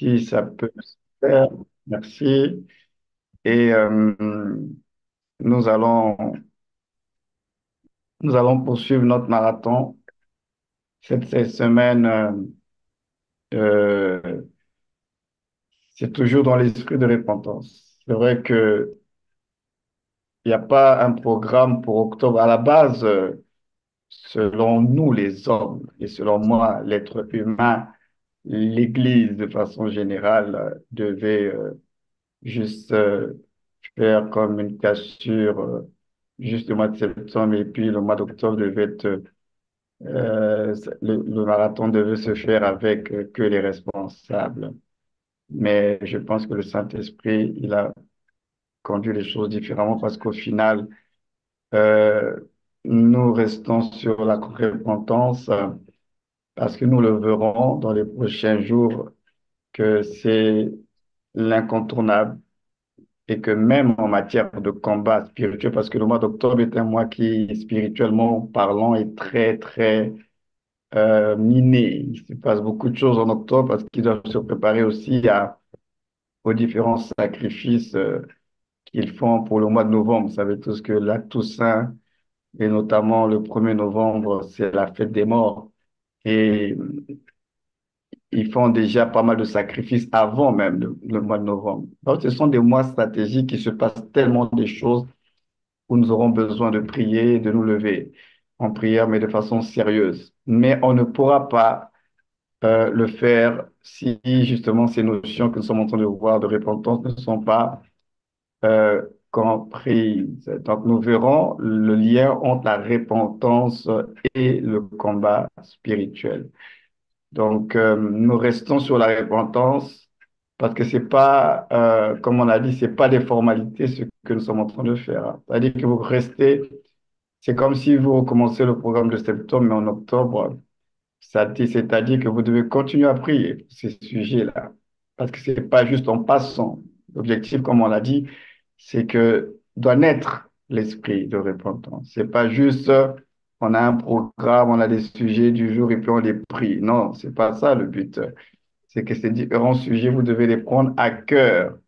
Si ça peut se faire, merci. Et nous allons, nous allons poursuivre notre marathon cette semaine. Euh, c'est toujours dans l'esprit de repentance. C'est vrai que il n'y a pas un programme pour octobre. À la base, selon nous, les hommes, et selon moi, l'être humain, l'Église, de façon générale, devait juste faire comme une cassure juste le mois de septembre et puis le mois d'octobre devait être, le marathon devait se faire avec que les responsables. Mais je pense que le Saint-Esprit, il a conduit les choses différemment parce qu'au final, euh, nous restons sur la repentance parce que nous le verrons dans les prochains jours que c'est l'incontournable et que même en matière de combat spirituel, parce que le mois d'octobre est un mois qui, spirituellement parlant, est très, très miné. Il se passe beaucoup de choses en octobre parce qu'ils doivent se préparer aussi aux différents sacrifices qu'ils font pour le mois de novembre. Vous savez tous que la Toussaint, et notamment le 1er novembre, c'est la fête des morts. Et ils font déjà pas mal de sacrifices avant même le mois de novembre. Donc, ce sont des mois stratégiques qui se passent tellement des choses où nous aurons besoin de prier, de nous lever en prière, mais de façon sérieuse. Mais on ne pourra pas le faire si justement ces notions que nous sommes en train de voir de repentance ne sont pas euh, comprises. Donc nous verrons le lien entre la repentance et le combat spirituel. Donc nous restons sur la repentance parce que c'est pas, comme on a dit, c'est pas des formalités ce que nous sommes en train de faire, hein. C'est-à-dire que vous restez, c'est comme si vous recommencez le programme de septembre, mais en octobre, c'est-à-dire que vous devez continuer à prier pour ces sujets-là. Parce que c'est pas juste en passant. L'objectif, comme on l'a dit, c'est que doit naître l'esprit de repentance. C'est pas juste, on a un programme, on a des sujets du jour et puis on les prie. Non, c'est pas ça le but. C'est que ces différents sujets, vous devez les prendre à cœur.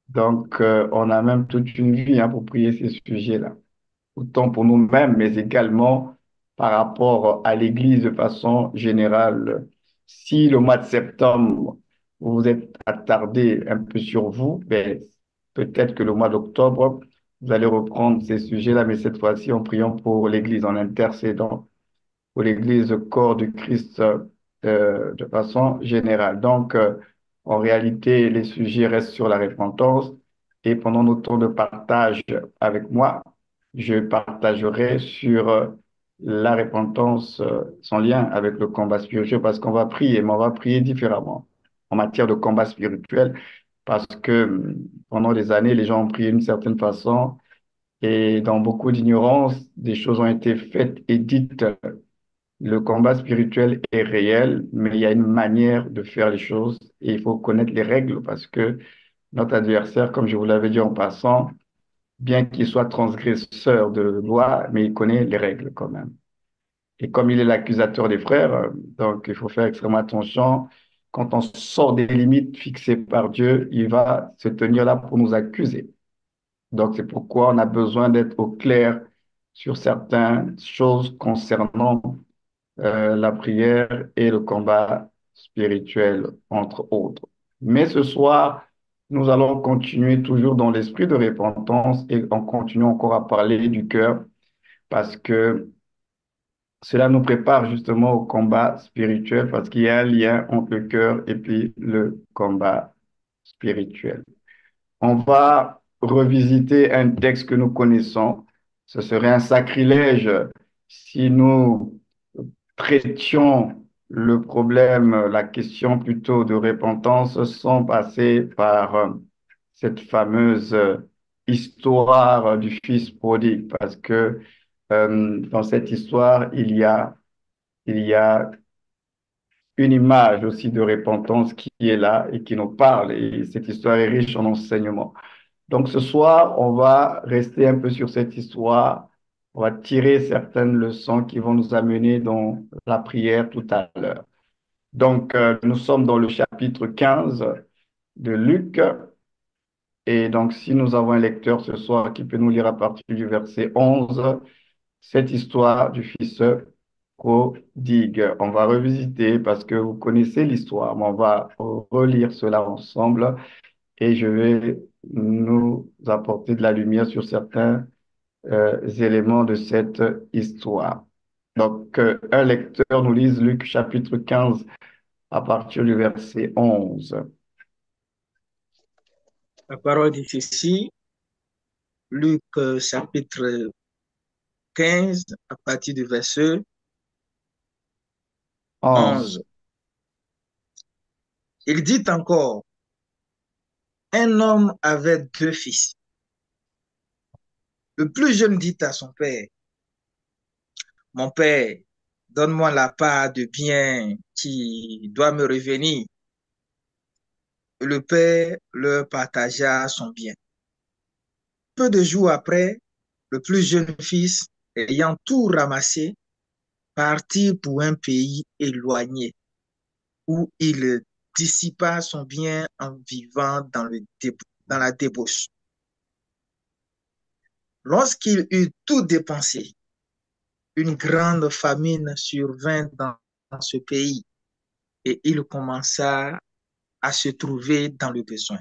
Donc, on a même toute une vie hein, pour prier ces sujets-là autant pour nous-mêmes, mais également par rapport à l'Église de façon générale. Si le mois de septembre, vous vous êtes attardé un peu sur vous, ben, peut-être que le mois d'octobre, vous allez reprendre ces sujets-là, mais cette fois-ci en priant pour l'Église, en intercédant pour l'Église corps du Christ de façon générale. Donc, en réalité, les sujets restent sur la repentance et pendant nos temps de partage avec moi, je partagerai sur la repentance son lien avec le combat spirituel parce qu'on va prier, mais on va prier différemment en matière de combat spirituel parce que pendant des années, les gens ont prié d'une certaine façon et dans beaucoup d'ignorance, des choses ont été faites et dites. Le combat spirituel est réel, mais il y a une manière de faire les choses et il faut connaître les règles parce que notre adversaire, comme je vous l'avais dit en passant, bien qu'il soit transgresseur de loi, mais il connaît les règles quand même. Et comme il est l'accusateur des frères, donc il faut faire extrêmement attention. Quand on sort des limites fixées par Dieu, il va se tenir là pour nous accuser. Donc c'est pourquoi on a besoin d'être au clair sur certaines choses concernant la prière et le combat spirituel, entre autres. Mais ce soir, nous allons continuer toujours dans l'esprit de repentance et on continue encore à parler du cœur parce que cela nous prépare justement au combat spirituel parce qu'il y a un lien entre le cœur et puis le combat spirituel. On va revisiter un texte que nous connaissons. Ce serait un sacrilège si nous traitions le problème, la question plutôt de repentance sans passer par cette fameuse histoire du fils prodigue, parce que dans cette histoire, il y a une image aussi de repentance qui est là et qui nous parle, et cette histoire est riche en enseignements. Donc ce soir, on va rester un peu sur cette histoire. On va tirer certaines leçons qui vont nous amener dans la prière tout à l'heure. Donc, nous sommes dans le chapitre 15 de Luc. Et donc, si nous avons un lecteur ce soir qui peut nous lire à partir du verset 11, cette histoire du fils prodigue. On va revisiter parce que vous connaissez l'histoire, mais on va relire cela ensemble et je vais nous apporter de la lumière sur certains éléments de cette histoire. Donc, un lecteur nous lise Luc chapitre 15 à partir du verset 11. La parole dit ceci, Luc chapitre 15, à partir du verset 11. 11. Il dit encore, un homme avait deux fils. Le plus jeune dit à son père, mon père, donne-moi la part de bien qui doit me revenir. Et le père leur partagea son bien. Peu de jours après, le plus jeune fils, ayant tout ramassé, partit pour un pays éloigné où il dissipa son bien en vivant dans la débauche. Lorsqu'il eut tout dépensé, une grande famine survint dans ce pays et il commença à se trouver dans le besoin.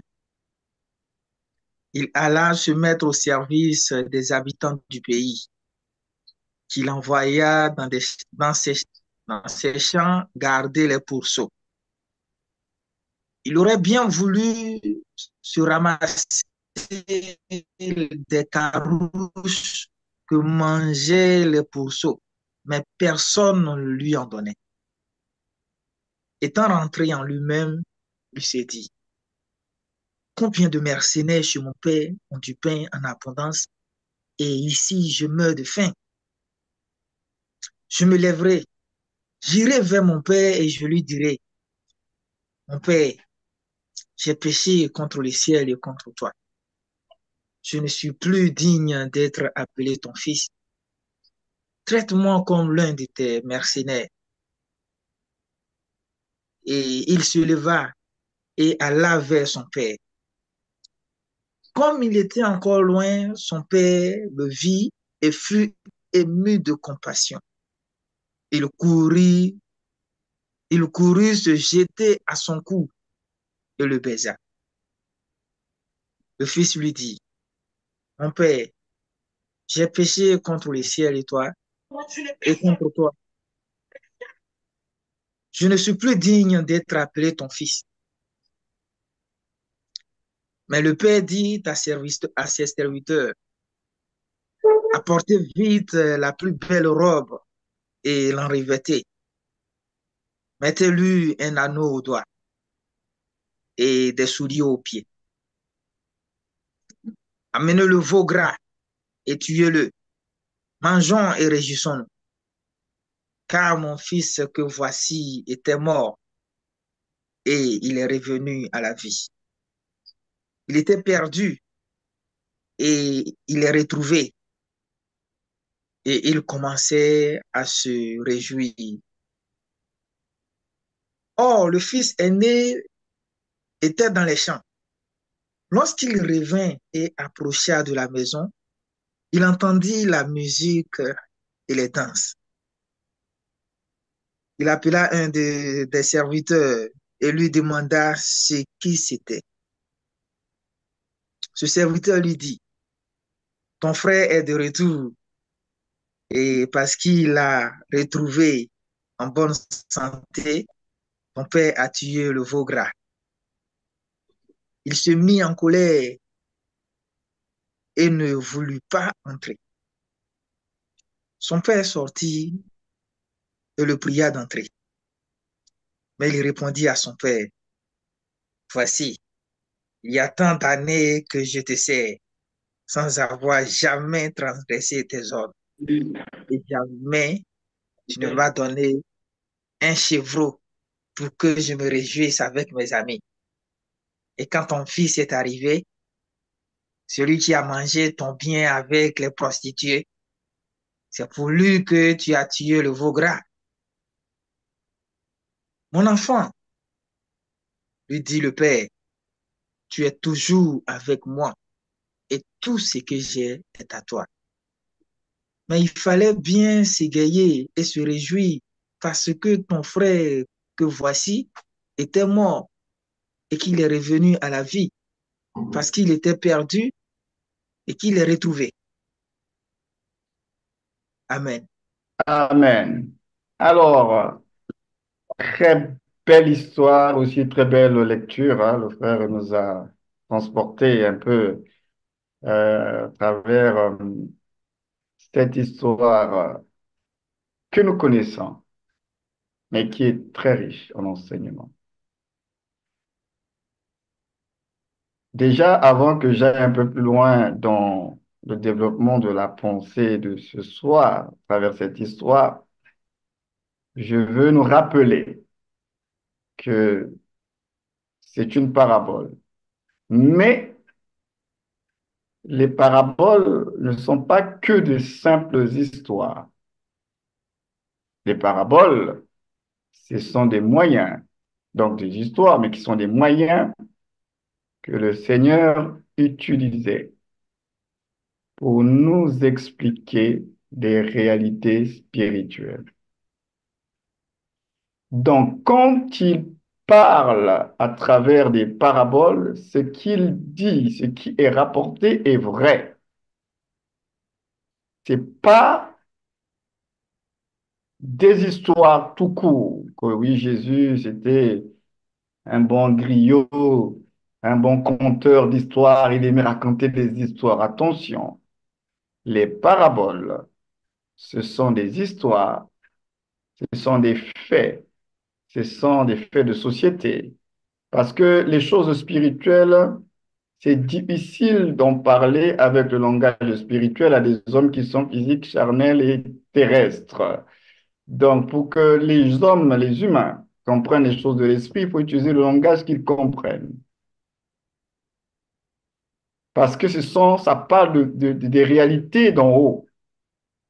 Il alla se mettre au service des habitants du pays, qu'il envoya dans ses champs garder les pourceaux. Il aurait bien voulu se ramasser des carouches que mangeaient les pourceaux, mais personne ne lui en donnait. Étant rentré en lui-même, il s'est dit, combien de mercenaires chez mon père ont du pain en abondance et ici je meurs de faim. Je me lèverai, j'irai vers mon père et je lui dirai, mon père, j'ai péché contre le ciel et contre toi. Je ne suis plus digne d'être appelé ton fils. Traite-moi comme l'un de tes mercenaires. Et il se leva et alla vers son père. Comme il était encore loin, son père le vit et fut ému de compassion. Il courut, il courut se jeter à son cou et le baisa. Le fils lui dit, mon père, j'ai péché contre le ciel et contre toi. Je ne suis plus digne d'être appelé ton fils. Mais le père dit à ses serviteurs, apportez vite la plus belle robe et l'en revêtez. Mettez-lui un anneau au doigt et des souliers aux pieds. Amenez le veau gras et tuez-le. Mangeons et réjouissons-nous. Car mon fils que voici était mort et il est revenu à la vie. Il était perdu et il est retrouvé. Et il commençait à se réjouir. Or, le fils aîné était dans les champs. Lorsqu'il revint et approcha de la maison, il entendit la musique et les danses. Il appela des serviteurs et lui demanda ce qui c'était. Ce serviteur lui dit, ton frère est de retour et parce qu'il l'a retrouvé en bonne santé, ton père a tué le veau gras. Il se mit en colère et ne voulut pas entrer. Son père sortit et le pria d'entrer. Mais il répondit à son père, voici, il y a tant d'années que je te sais, sans avoir jamais transgressé tes ordres. Et jamais tu ne m'as donné un chevreau pour que je me réjouisse avec mes amis. Et quand ton fils est arrivé, celui qui a mangé ton bien avec les prostituées, c'est pour lui que tu as tué le veau gras. Mon enfant, lui dit le père, tu es toujours avec moi et tout ce que j'ai est à toi. Mais il fallait bien s'égayer et se réjouir parce que ton frère que voici était mort et qu'il est revenu à la vie, parce qu'il était perdu et qu'il est retrouvé. Amen. Amen. Alors, très belle histoire, aussi très belle lecture, hein. Le frère nous a transporté un peu à travers cette histoire que nous connaissons, mais qui est très riche en enseignements. Déjà, avant que j'aille un peu plus loin dans le développement de la pensée de ce soir, à travers cette histoire, je veux nous rappeler que c'est une parabole. Mais les paraboles ne sont pas que de simples histoires. Les paraboles, ce sont des moyens, donc des histoires, mais qui sont des moyens que le Seigneur utilisait pour nous expliquer des réalités spirituelles. Donc, quand il parle à travers des paraboles, ce qu'il dit, ce qui est rapporté est vrai. C'est pas des histoires tout court. Que oui, Jésus, c'était un bon griot, un bon conteur d'histoires, il aimait raconter des histoires. Attention, les paraboles, ce sont des histoires, ce sont des faits, ce sont des faits de société. Parce que les choses spirituelles, c'est difficile d'en parler avec le langage spirituel à des hommes qui sont physiques, charnels et terrestres. Donc, pour que les hommes, les humains, comprennent les choses de l'esprit, il faut utiliser le langage qu'ils comprennent. Parce que ça parle des réalités d'en haut.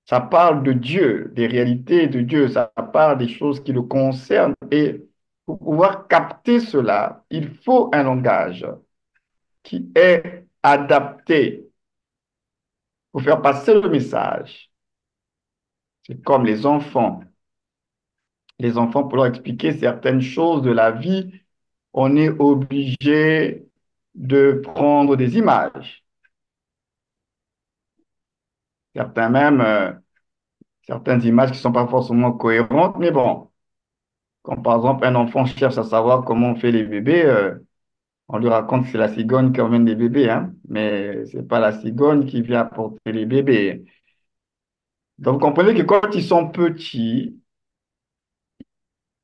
Ça parle de Dieu, des réalités de Dieu. Ça parle des choses qui le concernent. Et pour pouvoir capter cela, il faut un langage qui est adapté pour faire passer le message. C'est comme les enfants. Les enfants, pour leur expliquer certaines choses de la vie, on est obligé de prendre des images. Certains même, certaines images qui ne sont pas forcément cohérentes, mais bon, comme par exemple un enfant cherche à savoir comment on fait les bébés, on lui raconte que c'est la cigogne qui emmène les bébés, hein, mais c'est pas la cigogne qui vient apporter les bébés. Donc vous comprenez que quand ils sont petits,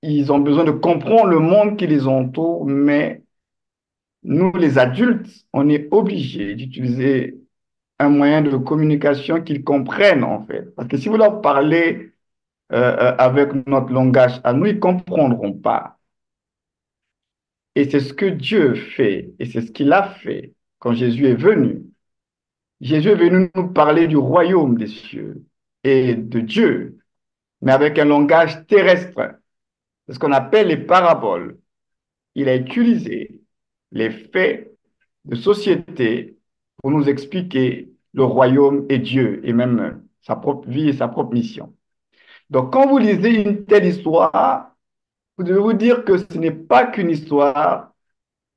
ils ont besoin de comprendre le monde qui les entoure, mais nous, les adultes, on est obligés d'utiliser un moyen de communication qu'ils comprennent en fait. Parce que si vous leur parlez avec notre langage à nous, ils ne comprendront pas. Et c'est ce que Dieu fait, et c'est ce qu'il a fait quand Jésus est venu. Jésus est venu nous parler du royaume des cieux et de Dieu, mais avec un langage terrestre, c'est ce qu'on appelle les paraboles. Il a utilisé les faits de société pour nous expliquer le royaume et Dieu, et même sa propre vie et sa propre mission. Donc, quand vous lisez une telle histoire, vous devez vous dire que ce n'est pas qu'une histoire.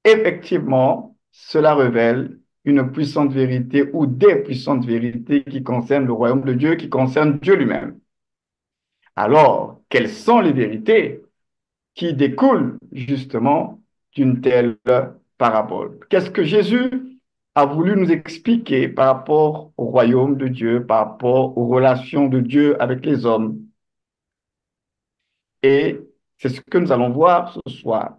Effectivement, cela révèle une puissante vérité ou des puissantes vérités qui concernent le royaume de Dieu, qui concernent Dieu lui-même. Alors, quelles sont les vérités qui découlent justement d'une telle parabole? Qu'est-ce que Jésus a voulu nous expliquer par rapport au royaume de Dieu, par rapport aux relations de Dieu avec les hommes? Et c'est ce que nous allons voir ce soir.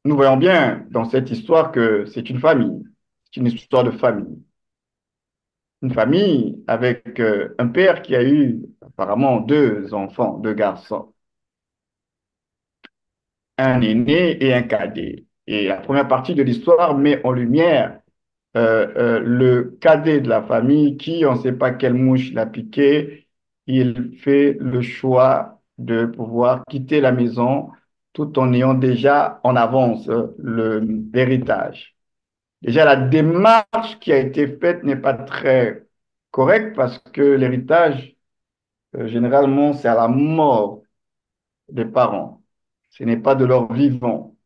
Nous voyons bien dans cette histoire que c'est une famille, c'est une histoire de famille. Une famille avec un père qui a eu apparemment deux enfants, deux garçons, un aîné et un cadet. Et la première partie de l'histoire met en lumière le cadet de la famille qui, on ne sait pas quelle mouche l'a piqué, il fait le choix de pouvoir quitter la maison tout en ayant déjà en avance l'héritage. Déjà, la démarche qui a été faite n'est pas très correcte parce que l'héritage, généralement, c'est à la mort des parents. Ce n'est pas de leur vivant.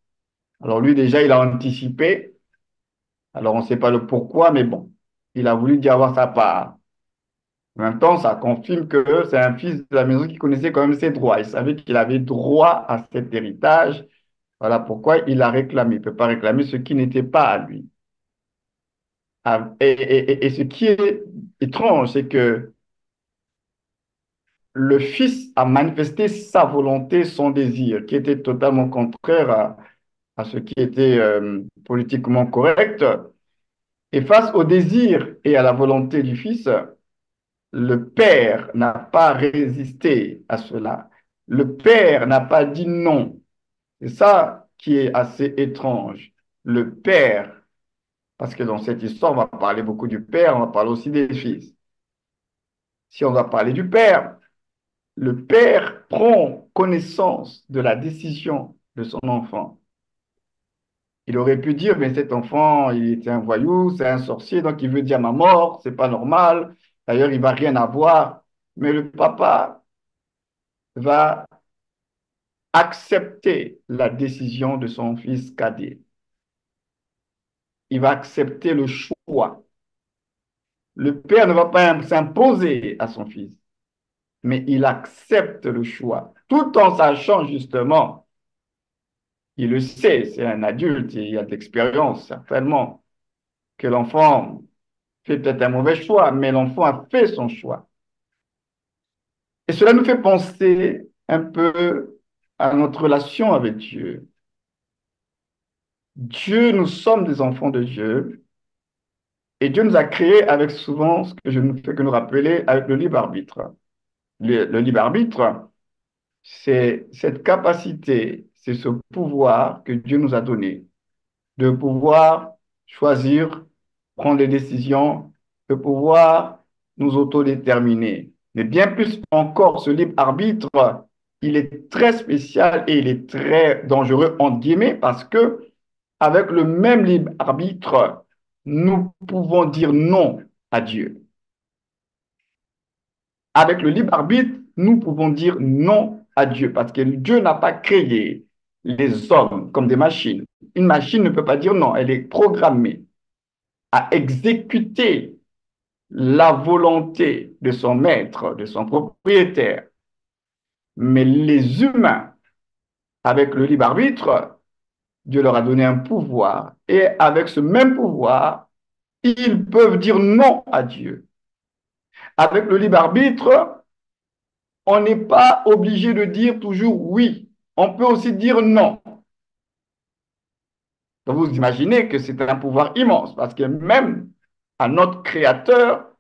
Alors lui, déjà, il a anticipé. Alors, on ne sait pas le pourquoi, mais bon, il a voulu dire avoir sa part. En même temps, ça confirme que c'est un fils de la maison qui connaissait quand même ses droits. Il savait qu'il avait droit à cet héritage. Voilà pourquoi il l'a réclamé. Il ne peut pas réclamer ce qui n'était pas à lui. Et ce qui est étrange, c'est que le fils a manifesté sa volonté, son désir, qui était totalement contraire à ce qui était politiquement correct. Et face au désir et à la volonté du fils, le père n'a pas résisté à cela. Le père n'a pas dit non. C'est ça qui est assez étrange. Le père, parce que dans cette histoire, on va parler beaucoup du père, on va parler aussi des fils. Si on va parler du père, le père prend connaissance de la décision de son enfant. Il aurait pu dire, mais cet enfant, il était un voyou, c'est un sorcier, donc il veut dire ma mort, c'est pas normal. D'ailleurs, il va rien avoir. Mais le papa va accepter la décision de son fils cadet. Il va accepter le choix. Le père ne va pas s'imposer à son fils, mais il accepte le choix, tout en sachant justement, il le sait, c'est un adulte, il a de l'expérience certainement, que l'enfant fait peut-être un mauvais choix, mais l'enfant a fait son choix. Et cela nous fait penser un peu à notre relation avec Dieu. Dieu, nous sommes des enfants de Dieu, et Dieu nous a créés avec souvent ce que je ne fais que nous rappeler avec le libre arbitre. Le libre arbitre, c'est cette capacité, c'est ce pouvoir que Dieu nous a donné de pouvoir choisir, prendre des décisions, de pouvoir nous autodéterminer. Mais bien plus encore, ce libre arbitre, il est très spécial et il est très dangereux, entre guillemets, parce que avec le même libre arbitre, nous pouvons dire non à Dieu. Avec le libre arbitre, nous pouvons dire non à Dieu parce que Dieu n'a pas créé les hommes comme des machines. Une machine ne peut pas dire non, elle est programmée à exécuter la volonté de son maître, de son propriétaire. Mais les humains, avec le libre arbitre, Dieu leur a donné un pouvoir et avec ce même pouvoir, ils peuvent dire non à Dieu. Avec le libre arbitre, on n'est pas obligé de dire toujours oui. On peut aussi dire non. Donc vous imaginez que c'est un pouvoir immense parce que même à notre Créateur,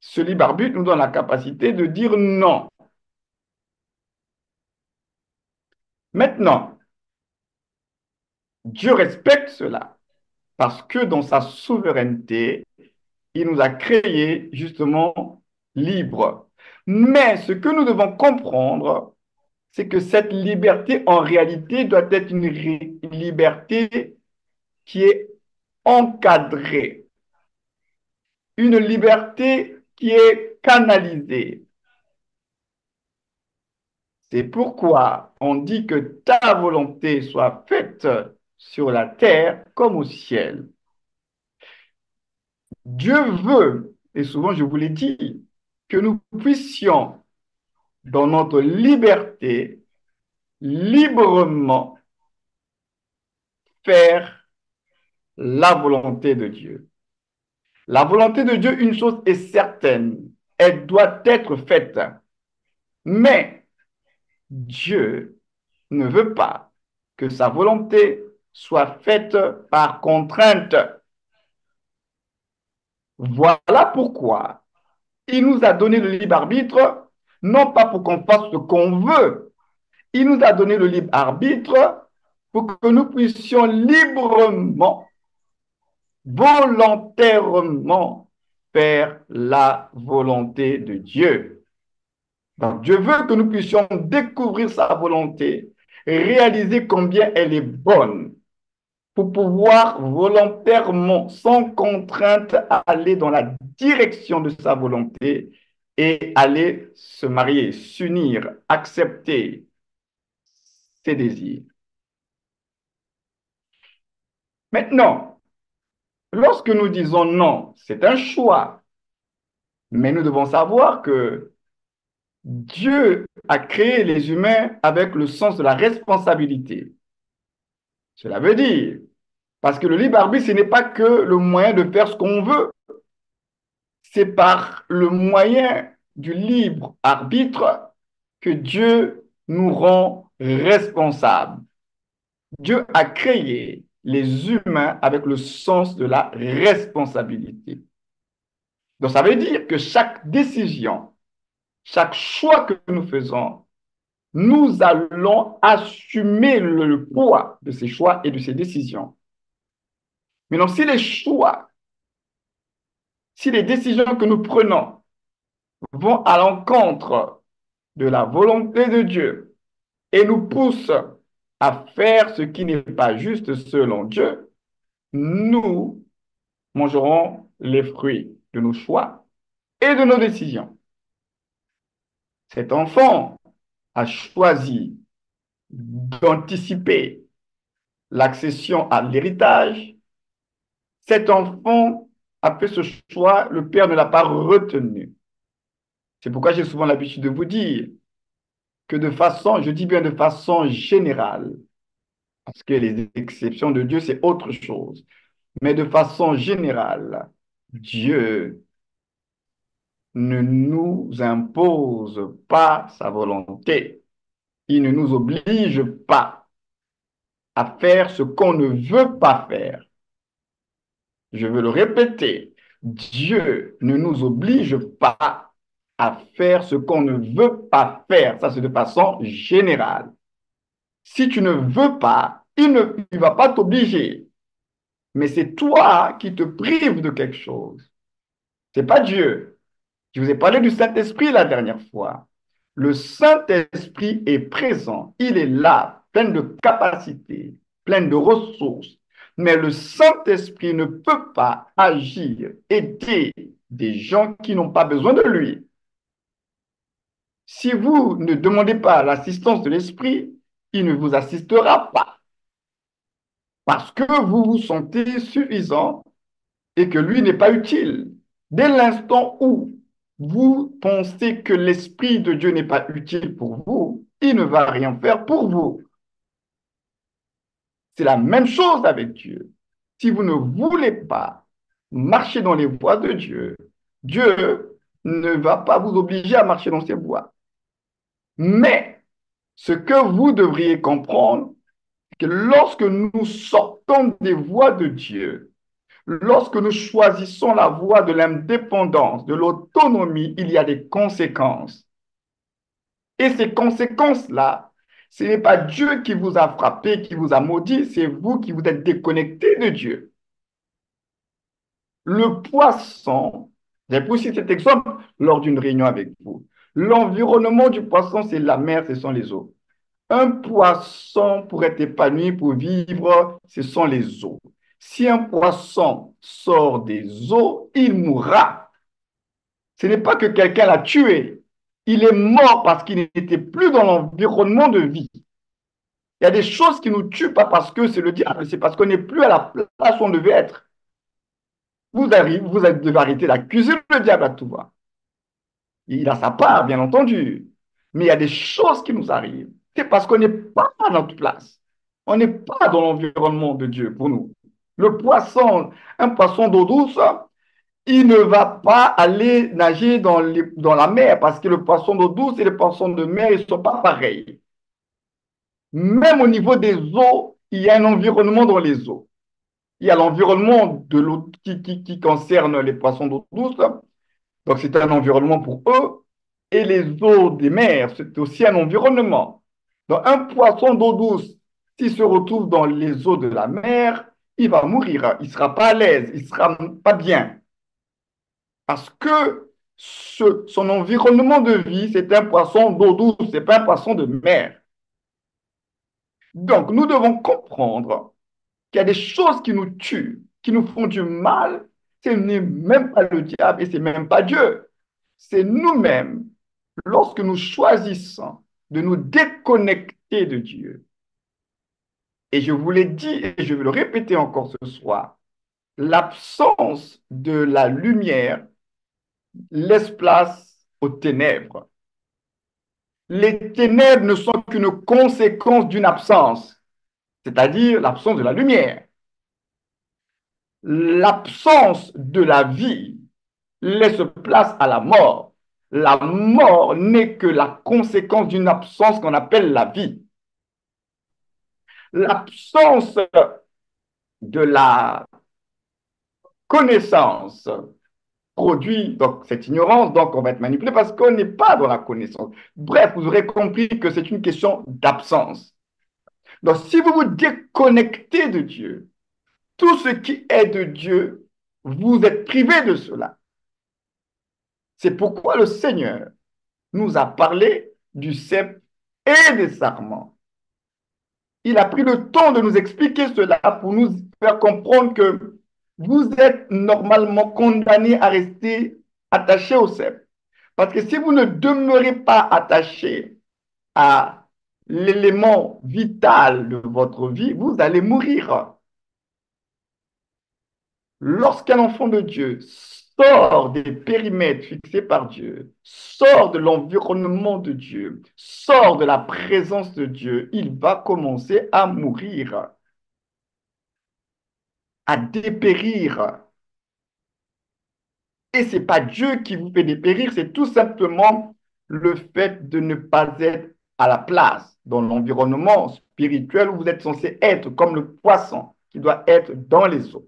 ce libre arbitre nous donne la capacité de dire non. Maintenant, Dieu respecte cela parce que dans sa souveraineté, il nous a créés justement libres. Mais ce que nous devons comprendre, c'est que cette liberté, en réalité, doit être une liberté qui est encadrée, une liberté qui est canalisée. C'est pourquoi on dit que ta volonté soit faite sur la terre comme au ciel. Dieu veut, et souvent je vous l'ai dit, que nous puissions, dans notre liberté, librement faire la volonté de Dieu. La volonté de Dieu, une chose est certaine, elle doit être faite. Mais Dieu ne veut pas que sa volonté soit faite par contrainte. Voilà pourquoi il nous a donné le libre arbitre, non pas pour qu'on fasse ce qu'on veut, il nous a donné le libre arbitre pour que nous puissions librement, volontairement faire la volonté de Dieu. Donc, Dieu veut que nous puissions découvrir sa volonté, réaliser combien elle est bonne, pour pouvoir volontairement, sans contrainte, aller dans la direction de sa volonté et aller se marier, s'unir, accepter ses désirs. Maintenant, lorsque nous disons non, c'est un choix, mais nous devons savoir que Dieu a créé les humains avec le sens de la responsabilité. Cela veut dire, parce que le libre arbitre, ce n'est pas que le moyen de faire ce qu'on veut, c'est par le moyen du libre arbitre que Dieu nous rend responsables. Dieu a créé les humains avec le sens de la responsabilité. Donc ça veut dire que chaque décision, chaque choix que nous faisons, nous allons assumer le poids de ces choix et de ces décisions. Maintenant, si les choix, si les décisions que nous prenons vont à l'encontre de la volonté de Dieu et nous poussent à faire ce qui n'est pas juste selon Dieu, nous mangerons les fruits de nos choix et de nos décisions. Cet enfant a choisi d'anticiper l'accession à l'héritage. Cet enfant a fait ce choix, le père ne l'a pas retenu. C'est pourquoi j'ai souvent l'habitude de vous dire que de façon, je dis bien de façon générale, parce que les exceptions de Dieu, c'est autre chose, mais de façon générale, Dieu ne nous impose pas sa volonté. Il ne nous oblige pas à faire ce qu'on ne veut pas faire. Je veux le répéter, Dieu ne nous oblige pas à faire ce qu'on ne veut pas faire. Ça, c'est de façon générale. Si tu ne veux pas, il ne va pas t'obliger. Mais c'est toi qui te prives de quelque chose. Ce n'est pas Dieu. Je vous ai parlé du Saint-Esprit la dernière fois. Le Saint-Esprit est présent. Il est là, plein de capacités, plein de ressources. Mais le Saint-Esprit ne peut pas agir, aider des gens qui n'ont pas besoin de lui. Si vous ne demandez pas l'assistance de l'Esprit, il ne vous assistera pas parce que vous vous sentez suffisant et que lui n'est pas utile. Dès l'instant où vous pensez que l'Esprit de Dieu n'est pas utile pour vous, il ne va rien faire pour vous. C'est la même chose avec Dieu. Si vous ne voulez pas marcher dans les voies de Dieu, Dieu ne va pas vous obliger à marcher dans ses voies. Mais ce que vous devriez comprendre, c'est que lorsque nous sortons des voies de Dieu, lorsque nous choisissons la voie de l'indépendance, de l'autonomie, il y a des conséquences. Et ces conséquences-là, ce n'est pas Dieu qui vous a frappé, qui vous a maudit, c'est vous qui vous êtes déconnecté de Dieu. Le poisson, j'ai pris cet exemple lors d'une réunion avec vous. L'environnement du poisson, c'est la mer, ce sont les eaux. Un poisson, pour être épanoui, pour vivre, ce sont les eaux. Si un poisson sort des eaux, il mourra. Ce n'est pas que quelqu'un l'a tué. Il est mort parce qu'il n'était plus dans l'environnement de vie. Il y a des choses qui ne nous tuent pas parce que c'est le diable, c'est parce qu'on n'est plus à la place où on devait être. Vous devez arrêter d'accuser le diable à tout va. Il a sa part, bien entendu. Mais il y a des choses qui nous arrivent. C'est parce qu'on n'est pas à notre place. On n'est pas dans l'environnement de Dieu pour nous. Le poisson, un poisson d'eau douce, il ne va pas aller nager dans la mer parce que le poisson d'eau douce et le poisson de mer, ils ne sont pas pareils. Même au niveau des eaux, il y a un environnement dans les eaux. Il y a l'environnement de l'eau qui concerne les poissons d'eau douce. Donc, c'est un environnement pour eux. Et les eaux des mers, c'est aussi un environnement. Donc, un poisson d'eau douce, s'il se retrouve dans les eaux de la mer, il va mourir. Il ne sera pas à l'aise, il ne sera pas bien. Parce que son environnement de vie, c'est un poisson d'eau douce, ce n'est pas un poisson de mer. Donc, nous devons comprendre qu'il y a des choses qui nous tuent, qui nous font du mal. Ce n'est même pas le diable et ce n'est même pas Dieu. C'est nous-mêmes, lorsque nous choisissons de nous déconnecter de Dieu. Et je vous l'ai dit et je vais le répéter encore ce soir, l'absence de la lumière laisse place aux ténèbres. Les ténèbres ne sont qu'une conséquence d'une absence, c'est-à-dire l'absence de la lumière. L'absence de la vie laisse place à la mort. La mort n'est que la conséquence d'une absence qu'on appelle la vie. L'absence de la connaissance produit donc cette ignorance, donc on va être manipulé parce qu'on n'est pas dans la connaissance. Bref, vous aurez compris que c'est une question d'absence. Donc si vous vous déconnectez de Dieu, tout ce qui est de Dieu, vous êtes privé de cela. C'est pourquoi le Seigneur nous a parlé du cep et des sarments. Il a pris le temps de nous expliquer cela pour nous faire comprendre que vous êtes normalement condamné à rester attaché au cep. Parce que si vous ne demeurez pas attaché à l'élément vital de votre vie, vous allez mourir. Lorsqu'un enfant de Dieu sort des périmètres fixés par Dieu, sort de l'environnement de Dieu, sort de la présence de Dieu, il va commencer à mourir, à dépérir. Et ce n'est pas Dieu qui vous fait dépérir, c'est tout simplement le fait de ne pas être à la place dans l'environnement spirituel où vous êtes censé être, comme le poisson qui doit être dans les eaux.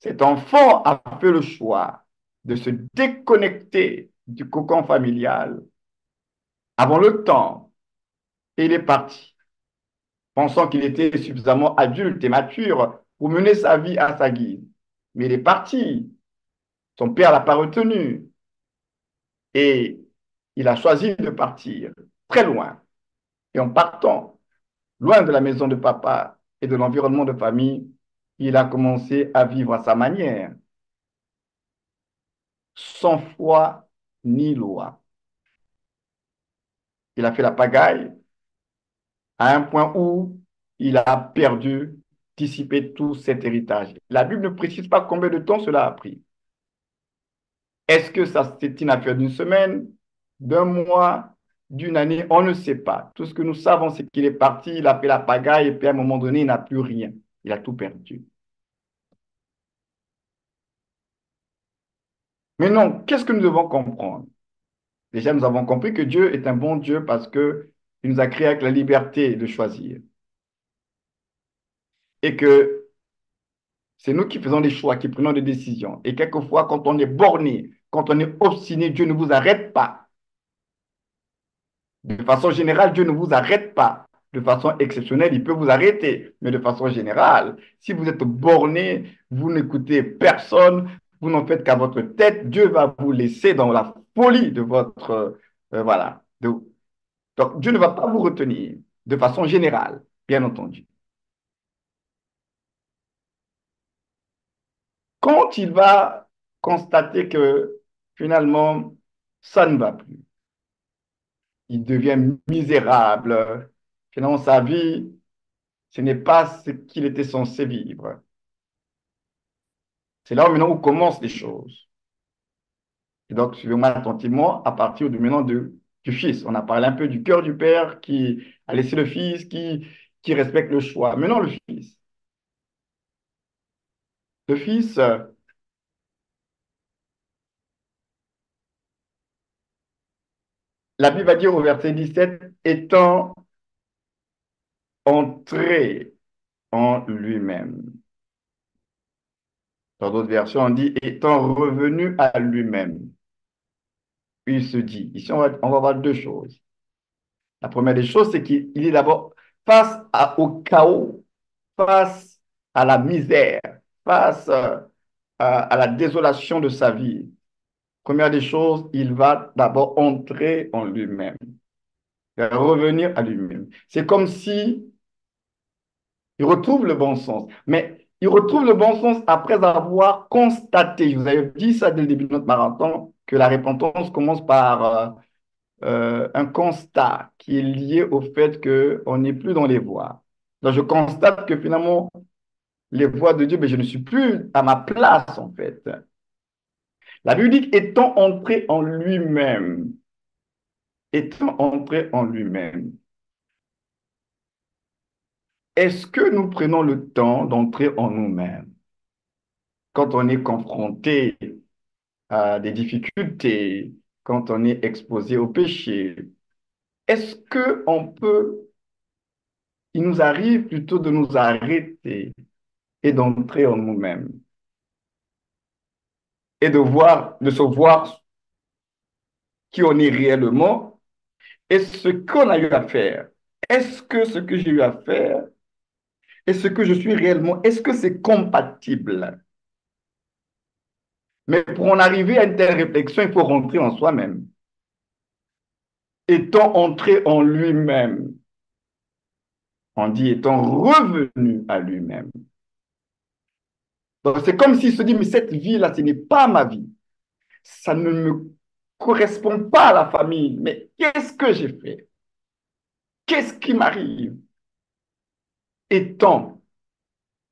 Cet enfant a fait le choix de se déconnecter du cocon familial avant le temps et il est parti, pensant qu'il était suffisamment adulte et mature pour mener sa vie à sa guise. Mais il est parti. Son père ne l'a pas retenu et il a choisi de partir très loin. Et en partant, loin de la maison de papa et de l'environnement de famille, il a commencé à vivre à sa manière, sans foi ni loi. Il a fait la pagaille à un point où il a perdu, dissipé tout cet héritage. La Bible ne précise pas combien de temps cela a pris. Est-ce que ça c'est une affaire d'une semaine, d'un mois, d'une année? On ne sait pas. Tout ce que nous savons, c'est qu'il est parti, il a fait la pagaille et puis à un moment donné, il n'a plus rien. Il a tout perdu. Mais non, qu'est-ce que nous devons comprendre? Déjà, nous avons compris que Dieu est un bon Dieu parce qu'il nous a créés avec la liberté de choisir. Et que c'est nous qui faisons des choix, qui prenons des décisions. Et quelquefois, quand on est borné, quand on est obstiné, Dieu ne vous arrête pas. De façon générale, Dieu ne vous arrête pas. De façon exceptionnelle, il peut vous arrêter. Mais de façon générale, si vous êtes borné, vous n'écoutez personne, vous n'en faites qu'à votre tête, Dieu va vous laisser dans la folie de votre... voilà. Donc, Dieu ne va pas vous retenir de façon générale, bien entendu. Quand il va constater que finalement, ça ne va plus, il devient misérable. Finalement, sa vie, ce n'est pas ce qu'il était censé vivre. C'est là maintenant où commencent les choses. Et donc, suivez-moi attentivement à partir du maintenant du Fils. On a parlé un peu du cœur du Père qui a laissé le Fils, qui respecte le choix. Maintenant, le Fils. Le Fils, la Bible va dire au verset 17, étant entré en lui-même. Dans d'autres versions, on dit étant revenu à lui-même. Puis il se dit, ici on va voir deux choses. La première des choses, c'est qu'il est d'abord face au chaos, face à la misère, face à la désolation de sa vie. Première des choses, il va d'abord entrer en lui-même, revenir à lui-même. C'est comme si il retrouve le bon sens. Mais il retrouve le bon sens après avoir constaté, je vous avais dit ça dès le début de notre marathon, que la repentance commence par un constat qui est lié au fait qu'on n'est plus dans les voies. Donc je constate que finalement, les voies de Dieu, mais je ne suis plus à ma place en fait. La Bible dit étant entré en lui-même, étant entré en lui-même, est-ce que nous prenons le temps d'entrer en nous-mêmes quand on est confronté à des difficultés, quand on est exposé au péché? Est-ce que on peut, il nous arrive plutôt de nous arrêter et d'entrer en nous-mêmes et de voir, de se voir qui on est réellement et ce qu'on a eu à faire? Est-ce que ce que j'ai eu à faire et ce que je suis réellement, est-ce que c'est compatible? Mais pour en arriver à une telle réflexion, il faut rentrer en soi-même. Étant entré en lui-même, on dit étant revenu à lui-même. Donc c'est comme s'il se dit, mais cette vie-là, ce n'est pas ma vie. Ça ne me correspond pas à la famille. Mais qu'est-ce que j'ai fait? Qu'est-ce qui m'arrive? Étant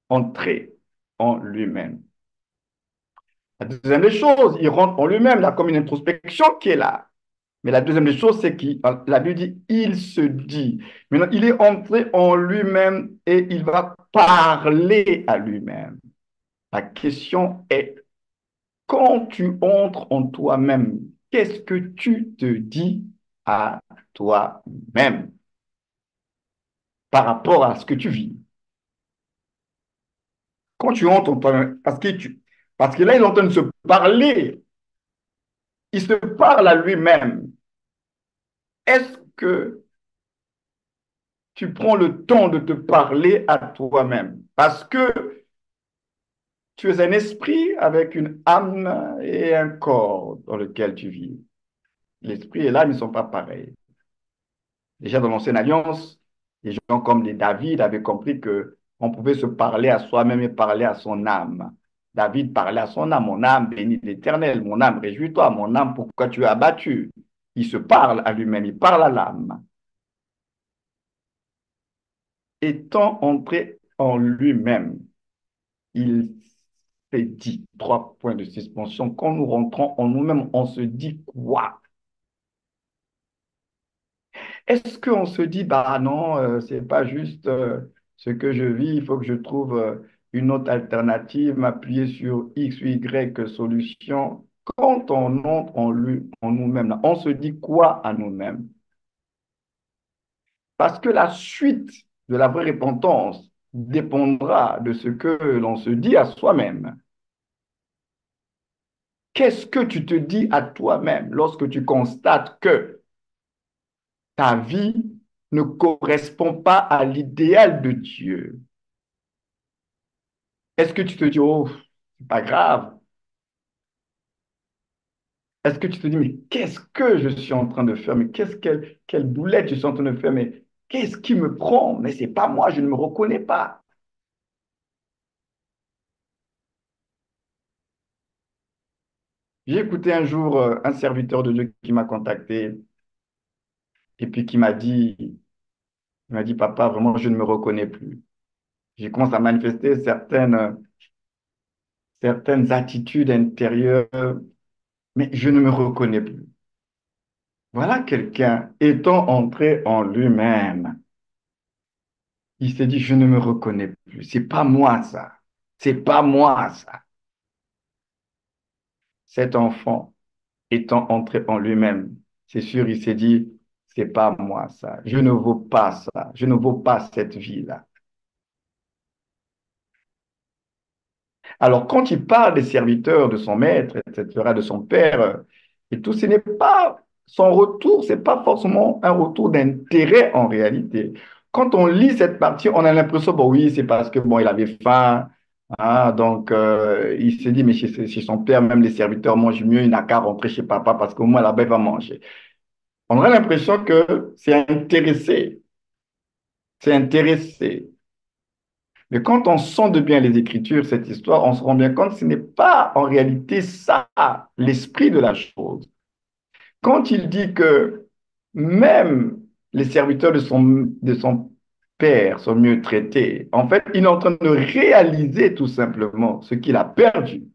entré en lui-même. La deuxième des choses, il rentre en lui-même, là, comme une introspection qui est là. Mais la deuxième des choses, c'est qu'il, la Bible dit, il se dit. Maintenant, il est entré en lui-même et il va parler à lui-même. La question est, quand tu entres en toi-même, qu'est-ce que tu te dis à toi-même par rapport à ce que tu vis? Quand tu entres en toi-même, parce que là, il est en train de se parler, il se parle à lui-même. Est-ce que tu prends le temps de te parler à toi-même? Parce que tu es un esprit avec une âme et un corps dans lequel tu vis. L'esprit et l'âme ne sont pas pareils. Déjà dans l'Ancienne Alliance, les gens comme des David avaient compris que on pouvait se parler à soi-même et parler à son âme. David parlait à son âme, mon âme bénit l'Éternel, mon âme réjouis-toi, mon âme pourquoi tu es abattu. Il se parle à lui-même, il parle à l'âme. Étant entré en lui-même, il s'est dit, trois points de suspension, quand nous rentrons en nous-mêmes, on se dit quoi? Est-ce qu'on se dit, bah non, c'est pas juste ce que je vis, il faut que je trouve une autre alternative, m'appuyer sur X ou Y solution. Quand on entre en lui, en nous-mêmes, là, on se dit quoi à nous-mêmes? Parce que la suite de la vraie repentance dépendra de ce que l'on se dit à soi-même. Qu'est-ce que tu te dis à toi-même lorsque tu constates que ta vie ne correspond pas à l'idéal de Dieu? Est-ce que tu te dis, oh, c'est pas grave? Est-ce que tu te dis, mais qu'est-ce que je suis en train de faire? Mais quelle boulette je suis en train de faire? Mais qu'est-ce qui me prend? Mais c'est pas moi, je ne me reconnais pas. J'ai écouté un jour un serviteur de Dieu qui m'a contacté et puis qui m'a dit, papa, vraiment, je ne me reconnais plus. J'ai commencé à manifester certaines attitudes intérieures, mais je ne me reconnais plus. Voilà quelqu'un étant entré en lui-même. Il s'est dit, je ne me reconnais plus. C'est pas moi ça. C'est pas moi ça. Cet enfant étant entré en lui-même, c'est sûr, il s'est dit, c'est pas moi ça. Je ne vaux pas ça. Je ne vaux pas cette vie-là. Alors, quand il parle des serviteurs de son maître, etc., de son père, et tout, ce n'est pas son retour, c'est pas forcément un retour d'intérêt en réalité. Quand on lit cette partie, on a l'impression, bon, oui, c'est parce que, bon, il avait faim, Ah, donc, il s'est dit, mais chez son père, même les serviteurs mangent mieux, il n'a qu'à rentrer chez papa parce qu'au moins là-bas, il va manger. On aurait l'impression que c'est intéressé. C'est intéressé. Mais quand on sonde bien les Écritures, cette histoire, on se rend bien compte que ce n'est pas en réalité ça, l'esprit de la chose. Quand il dit que même les serviteurs de son père sont mieux traités, en fait, il est en train de réaliser tout simplement ce qu'il a perdu.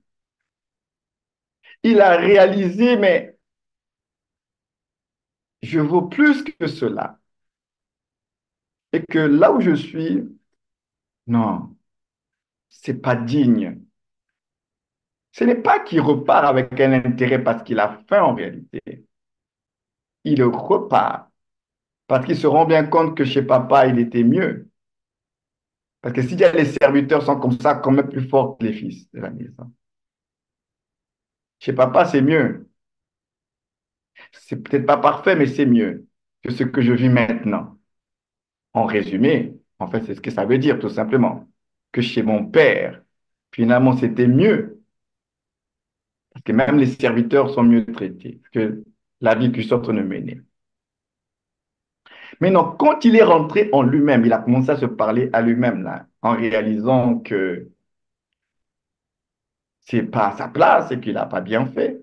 Il a réalisé, mais je vaux plus que cela. Et que là où je suis, non, c'est pas digne. Ce n'est pas qu'il repart avec un intérêt parce qu'il a faim en réalité. Il repart parce qu'il se rend bien compte que chez papa, il était mieux. Parce que si les serviteurs sont comme ça, quand même plus forts que les fils de la maison. Chez papa, c'est mieux. C'est peut-être pas parfait, mais c'est mieux que ce que je vis maintenant. En résumé, en fait, c'est ce que ça veut dire, tout simplement. Que chez mon père, finalement, c'était mieux. Parce que même les serviteurs sont mieux traités que la vie qu'ils sont en train de mener. Maintenant, quand il est rentré en lui-même, il a commencé à se parler à lui-même, là, en réalisant que c'est pas à sa place et qu'il n'a pas bien fait.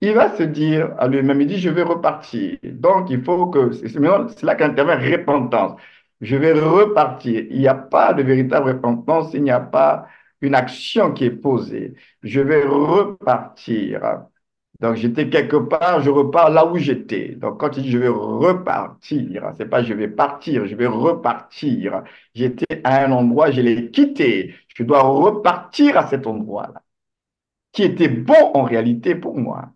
Il va se dire à lui-même, il dit, je vais repartir. Donc, il faut que, c'est là qu'intervient repentance. Je vais repartir. Il n'y a pas de véritable repentance, il n'y a pas une action qui est posée. Je vais repartir. Donc, j'étais quelque part, je repars là où j'étais. Donc, quand il dit je vais repartir, c'est pas je vais partir, je vais repartir. J'étais à un endroit, je l'ai quitté. Je dois repartir à cet endroit-là, qui était bon en réalité pour moi.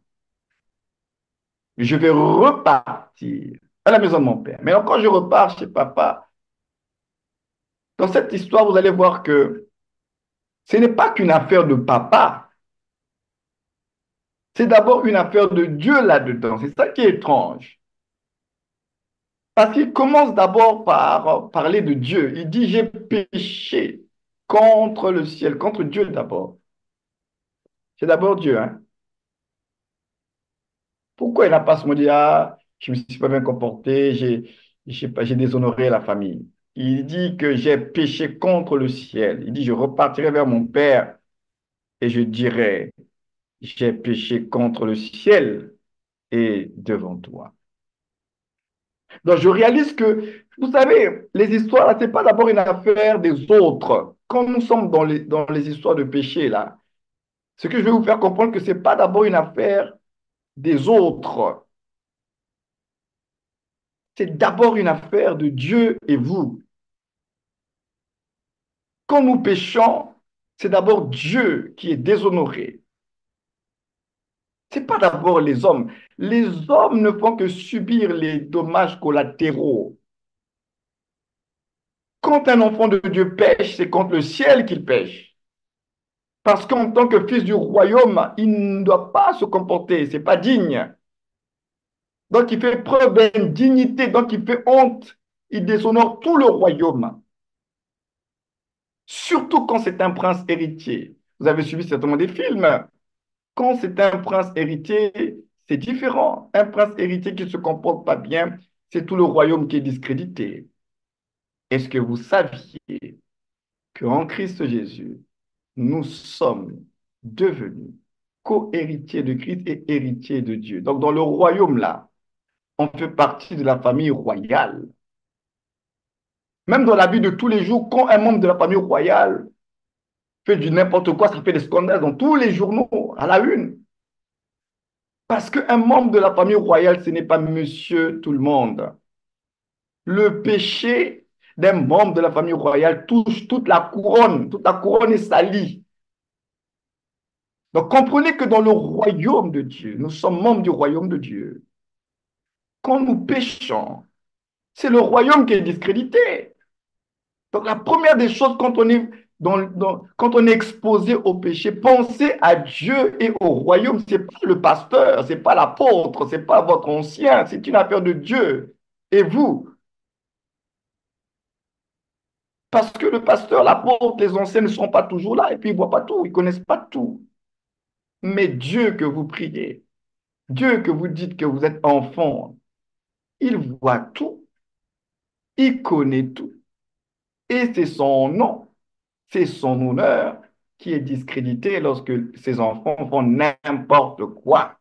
Je vais repartir à la maison de mon père. Mais quand je repars chez papa, dans cette histoire, vous allez voir que ce n'est pas qu'une affaire de papa, c'est d'abord une affaire de Dieu là-dedans. C'est ça qui est étrange. Parce qu'il commence d'abord par parler de Dieu. Il dit, j'ai péché contre le ciel, contre Dieu d'abord. C'est d'abord Dieu, hein. Pourquoi il n'a pas se dit, ah, je ne me suis pas bien comporté, j'ai déshonoré la famille. Il dit que j'ai péché contre le ciel. Il dit, je repartirai vers mon Père et je dirai, j'ai péché contre le ciel et devant toi. Donc, je réalise que, vous savez, les histoires, là, ce n'est pas d'abord une affaire des autres. Quand nous sommes dans les histoires de péché, là, ce que je vais vous faire comprendre que ce n'est pas d'abord une affaire des autres. C'est d'abord une affaire de Dieu et vous. Quand nous péchons, c'est d'abord Dieu qui est déshonoré. Ce n'est pas d'abord les hommes. Les hommes ne font que subir les dommages collatéraux. Quand un enfant de Dieu pêche, c'est contre le ciel qu'il pêche. Parce qu'en tant que fils du royaume, il ne doit pas se comporter, ce n'est pas digne. Donc il fait preuve d'indignité, donc il fait honte, il déshonore tout le royaume. Surtout quand c'est un prince héritier. Vous avez suivi certainement des films. Quand c'est un prince héritier, c'est différent. Un prince héritier qui ne se comporte pas bien, c'est tout le royaume qui est discrédité. Est-ce que vous saviez qu'en Christ Jésus, nous sommes devenus co-héritiers de Christ et héritiers de Dieu. Donc, dans le royaume, là, on fait partie de la famille royale. Même dans la vie de tous les jours, quand un membre de la famille royale fait du n'importe quoi, ça fait des scandales dans tous les journaux, à la une. Parce qu'un membre de la famille royale, ce n'est pas monsieur tout le monde. Le péché d'un membre de la famille royale touche toute la couronne. Toute la couronne est salie. Donc comprenez que dans le royaume de Dieu, nous sommes membres du royaume de Dieu. Quand nous péchons, c'est le royaume qui est discrédité. Donc la première des choses quand on est, quand on est exposé au péché, pensez à Dieu et au royaume. Ce n'est pas le pasteur, ce n'est pas l'apôtre, ce n'est pas votre ancien, c'est une affaire de Dieu. Et vous, Parce que le pasteur, l'apôtre, les anciens ne sont pas toujours là et puis ils ne voient pas tout, ils ne connaissent pas tout. Mais Dieu que vous priez, Dieu que vous dites que vous êtes enfant, il voit tout, il connaît tout. Et c'est son nom, c'est son honneur qui est discrédité lorsque ses enfants font n'importe quoi.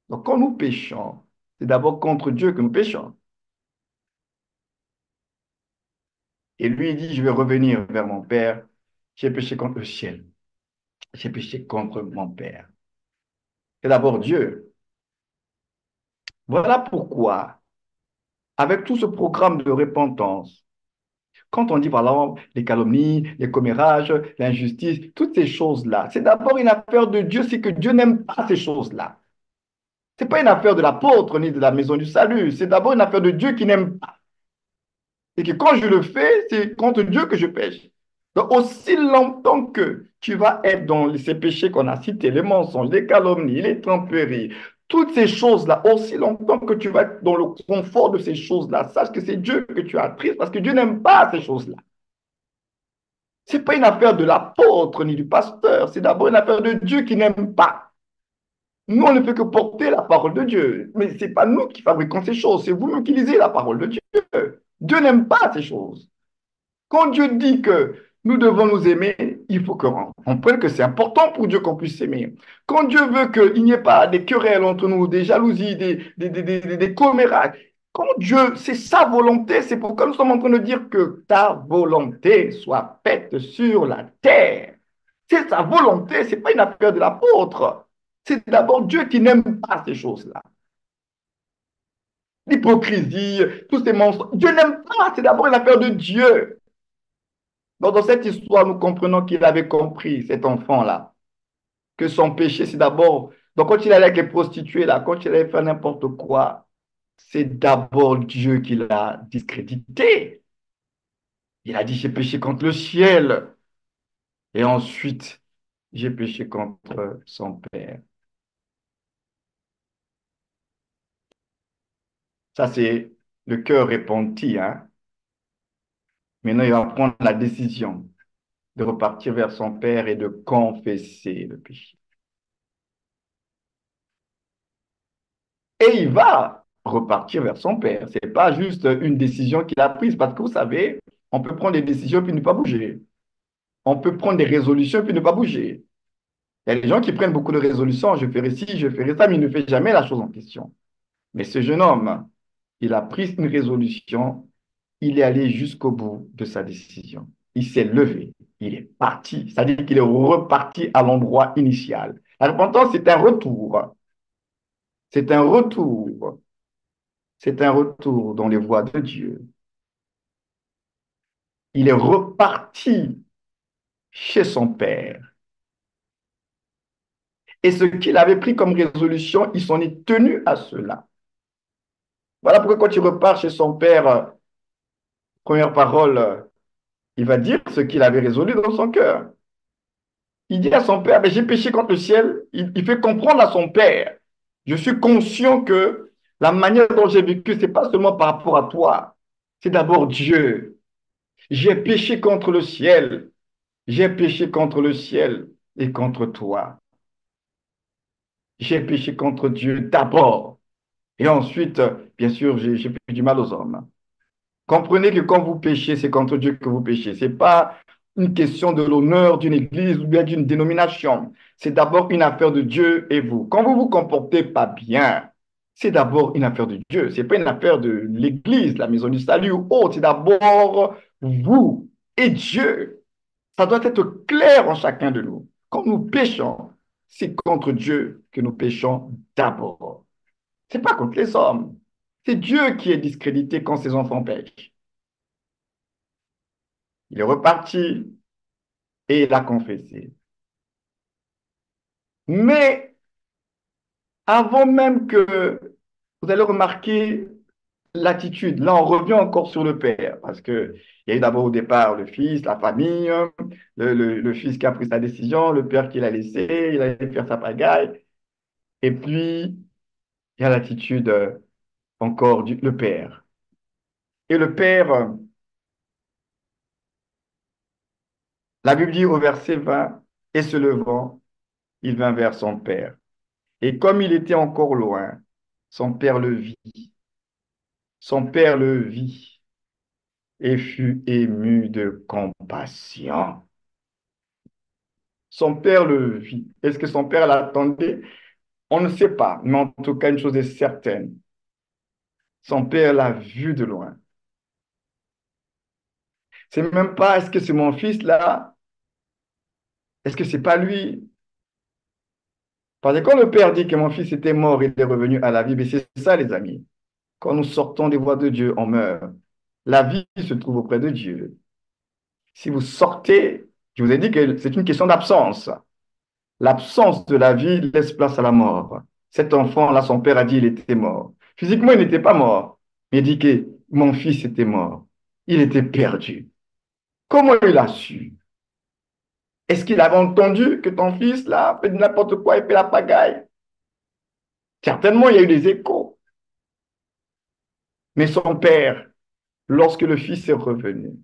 Donc quand nous péchons, c'est d'abord contre Dieu que nous péchons. Et lui, il dit, je vais revenir vers mon Père. J'ai péché contre le ciel. J'ai péché contre mon Père. C'est d'abord Dieu. Voilà pourquoi, avec tout ce programme de repentance, quand on dit, par exemple, les calomnies, les commérages, l'injustice, toutes ces choses-là, c'est d'abord une affaire de Dieu, c'est que Dieu n'aime pas ces choses-là. Ce n'est pas une affaire de l'apôtre ni de la maison du salut, c'est d'abord une affaire de Dieu qui n'aime pas. Et que quand je le fais, c'est contre Dieu que je pêche. Donc, aussi longtemps que tu vas être dans ces péchés qu'on a cités, les mensonges, les calomnies, les tromperies, toutes ces choses-là, aussi longtemps que tu vas être dans le confort de ces choses-là, sache que c'est Dieu que tu as triste parce que Dieu n'aime pas ces choses-là. Ce n'est pas une affaire de l'apôtre ni du pasteur, c'est d'abord une affaire de Dieu qui n'aime pas. Nous, on ne fait que porter la parole de Dieu. Mais ce n'est pas nous qui fabriquons ces choses, c'est vous-même qui lisez la parole de Dieu. Dieu n'aime pas ces choses. Quand Dieu dit que nous devons nous aimer, il faut qu'on comprenne que c'est important pour Dieu qu'on puisse s'aimer. Quand Dieu veut qu'il n'y ait pas des querelles entre nous, des jalousies, des commérages, quand Dieu, c'est sa volonté, c'est pourquoi nous sommes en train de dire que ta volonté soit faite sur la terre. C'est sa volonté, ce n'est pas une affaire de l'apôtre. C'est d'abord Dieu qui n'aime pas ces choses-là. L'hypocrisie, tous ces mensonges. Dieu n'aime pas, c'est d'abord une affaire de Dieu. Donc, dans cette histoire, nous comprenons qu'il avait compris, cet enfant-là, que son péché, c'est d'abord. Donc, quand il allait avec les prostituées, là, quand il allait faire n'importe quoi, c'est d'abord Dieu qui l'a discrédité. Il a dit, j'ai péché contre le ciel. Et ensuite, j'ai péché contre son père. Ça, c'est le cœur repenti, hein. Maintenant, il va prendre la décision de repartir vers son père et de confesser le péché. Et il va repartir vers son père. Ce n'est pas juste une décision qu'il a prise, parce que vous savez, on peut prendre des décisions puis ne pas bouger. On peut prendre des résolutions puis ne pas bouger. Il y a des gens qui prennent beaucoup de résolutions, je ferai ci, je ferai ça, mais il ne fait jamais la chose en question. Mais ce jeune homme, il a pris une résolution, il est allé jusqu'au bout de sa décision. Il s'est levé, il est parti, c'est-à-dire qu'il est reparti à l'endroit initial. La repentance, c'est un retour. C'est un retour. C'est un retour dans les voies de Dieu. Il est reparti chez son père. Et ce qu'il avait pris comme résolution, il s'en est tenu à cela. Voilà pourquoi quand il repart chez son père, première parole, il va dire ce qu'il avait résolu dans son cœur. Il dit à son père, mais j'ai péché contre le ciel. Il fait comprendre à son père, je suis conscient que la manière dont j'ai vécu, ce n'est pas seulement par rapport à toi, c'est d'abord Dieu. J'ai péché contre le ciel. J'ai péché contre le ciel et contre toi. J'ai péché contre Dieu d'abord. Et ensuite, bien sûr, j'ai fait du mal aux hommes. Comprenez que quand vous péchez, c'est contre Dieu que vous péchez. Ce n'est pas une question de l'honneur d'une église ou bien d'une dénomination. C'est d'abord une affaire de Dieu et vous. Quand vous vous comportez pas bien, c'est d'abord une affaire de Dieu. Ce n'est pas une affaire de l'église, la maison du salut ou autre. C'est d'abord vous et Dieu. Ça doit être clair en chacun de nous. Quand nous péchons, c'est contre Dieu que nous péchons d'abord. Ce n'est pas contre les hommes. C'est Dieu qui est discrédité quand ses enfants pêchent. Il est reparti et il a confessé. Mais avant même que vous allez remarquer l'attitude, là on revient encore sur le père, parce qu'il y a eu d'abord au départ le fils, la famille, le fils qui a pris sa décision, le père qui l'a laissé, il allait faire sa pagaille, et puis il y a l'attitude encore du le père. Et le père, La Bible dit au verset 20, et se levant, il vint vers son père. Et comme il était encore loin, son père le vit. Son père le vit et fut ému de compassion. Son père le vit. Est-ce que son père l'attendait? On ne sait pas, mais en tout cas, une chose est certaine. Son père l'a vu de loin. C'est même pas, est-ce que c'est mon fils là? Est-ce que c'est pas lui? Parce que quand le père dit que mon fils était mort, il est revenu à la vie, mais c'est ça, les amis. Quand nous sortons des voies de Dieu, on meurt. La vie se trouve auprès de Dieu. Si vous sortez, je vous ai dit que c'est une question d'absence. L'absence de la vie laisse place à la mort. Cet enfant-là, son père a dit qu'il était mort. Physiquement, il n'était pas mort. Mais il dit que mon fils était mort. Il était perdu. Comment il a su? Est-ce qu'il avait entendu que ton fils, là, fait n'importe quoi et fait la pagaille? Certainement, il y a eu des échos. Mais son père, lorsque le fils est revenu,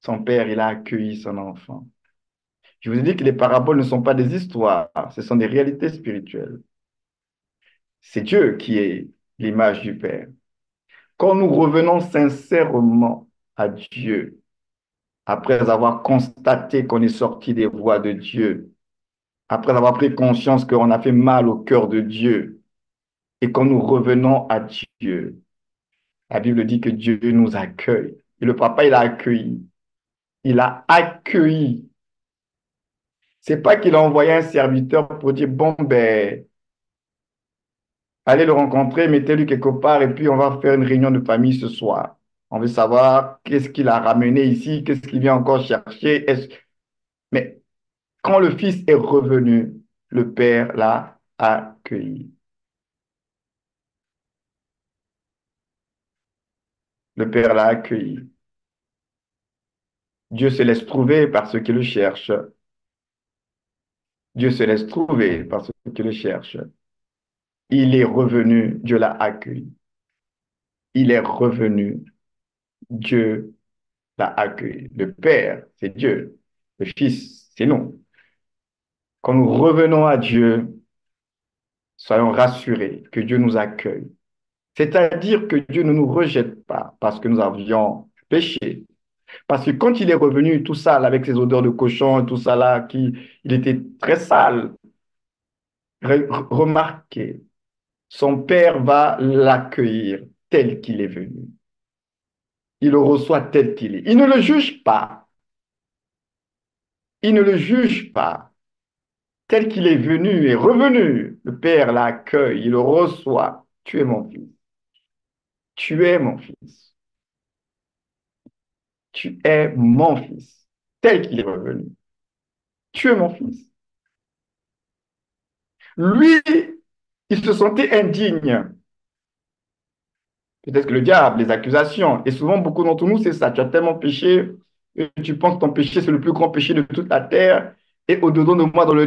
son père, il a accueilli son enfant. Je vous ai dit que les paraboles ne sont pas des histoires, ce sont des réalités spirituelles. C'est Dieu qui est l'image du Père. Quand nous revenons sincèrement à Dieu, après avoir constaté qu'on est sorti des voies de Dieu, après avoir pris conscience qu'on a fait mal au cœur de Dieu, et quand nous revenons à Dieu, la Bible dit que Dieu nous accueille. Et le papa, il a accueilli. Il a accueilli. C'est pas qu'il a envoyé un serviteur pour dire, bon, ben, allez le rencontrer, mettez-lui quelque part et puis on va faire une réunion de famille ce soir. On veut savoir qu'est-ce qu'il a ramené ici, qu'est-ce qu'il vient encore chercher. Mais quand le fils est revenu, le père l'a accueilli. Le père l'a accueilli. Dieu se laisse trouver par ceux qui le cherchent. Dieu se laisse trouver par ceux qui le cherchent. Il est revenu, Dieu l'a accueilli. Il est revenu, Dieu l'a accueilli. Le Père, c'est Dieu. Le Fils, c'est nous. Quand nous revenons à Dieu, soyons rassurés que Dieu nous accueille. C'est-à-dire que Dieu ne nous rejette pas parce que nous avions péché. Parce que quand il est revenu tout sale avec ses odeurs de cochon et tout ça là, il était très sale. Remarquez, son père va l'accueillir tel qu'il est venu. Il le reçoit tel qu'il est. Il ne le juge pas. Il ne le juge pas. Tel qu'il est venu et revenu, le père l'accueille, il le reçoit. Tu es mon fils. Tu es mon fils. Tu es mon fils. Tel qu'il est revenu. Tu es mon fils. Lui, il se sentait indigne. Peut-être que le diable, les accusations. Et souvent, beaucoup d'entre nous, c'est ça. Tu as tellement péché, et tu penses que ton péché, c'est le plus grand péché de toute la terre. Et au-dedans de moi, dans le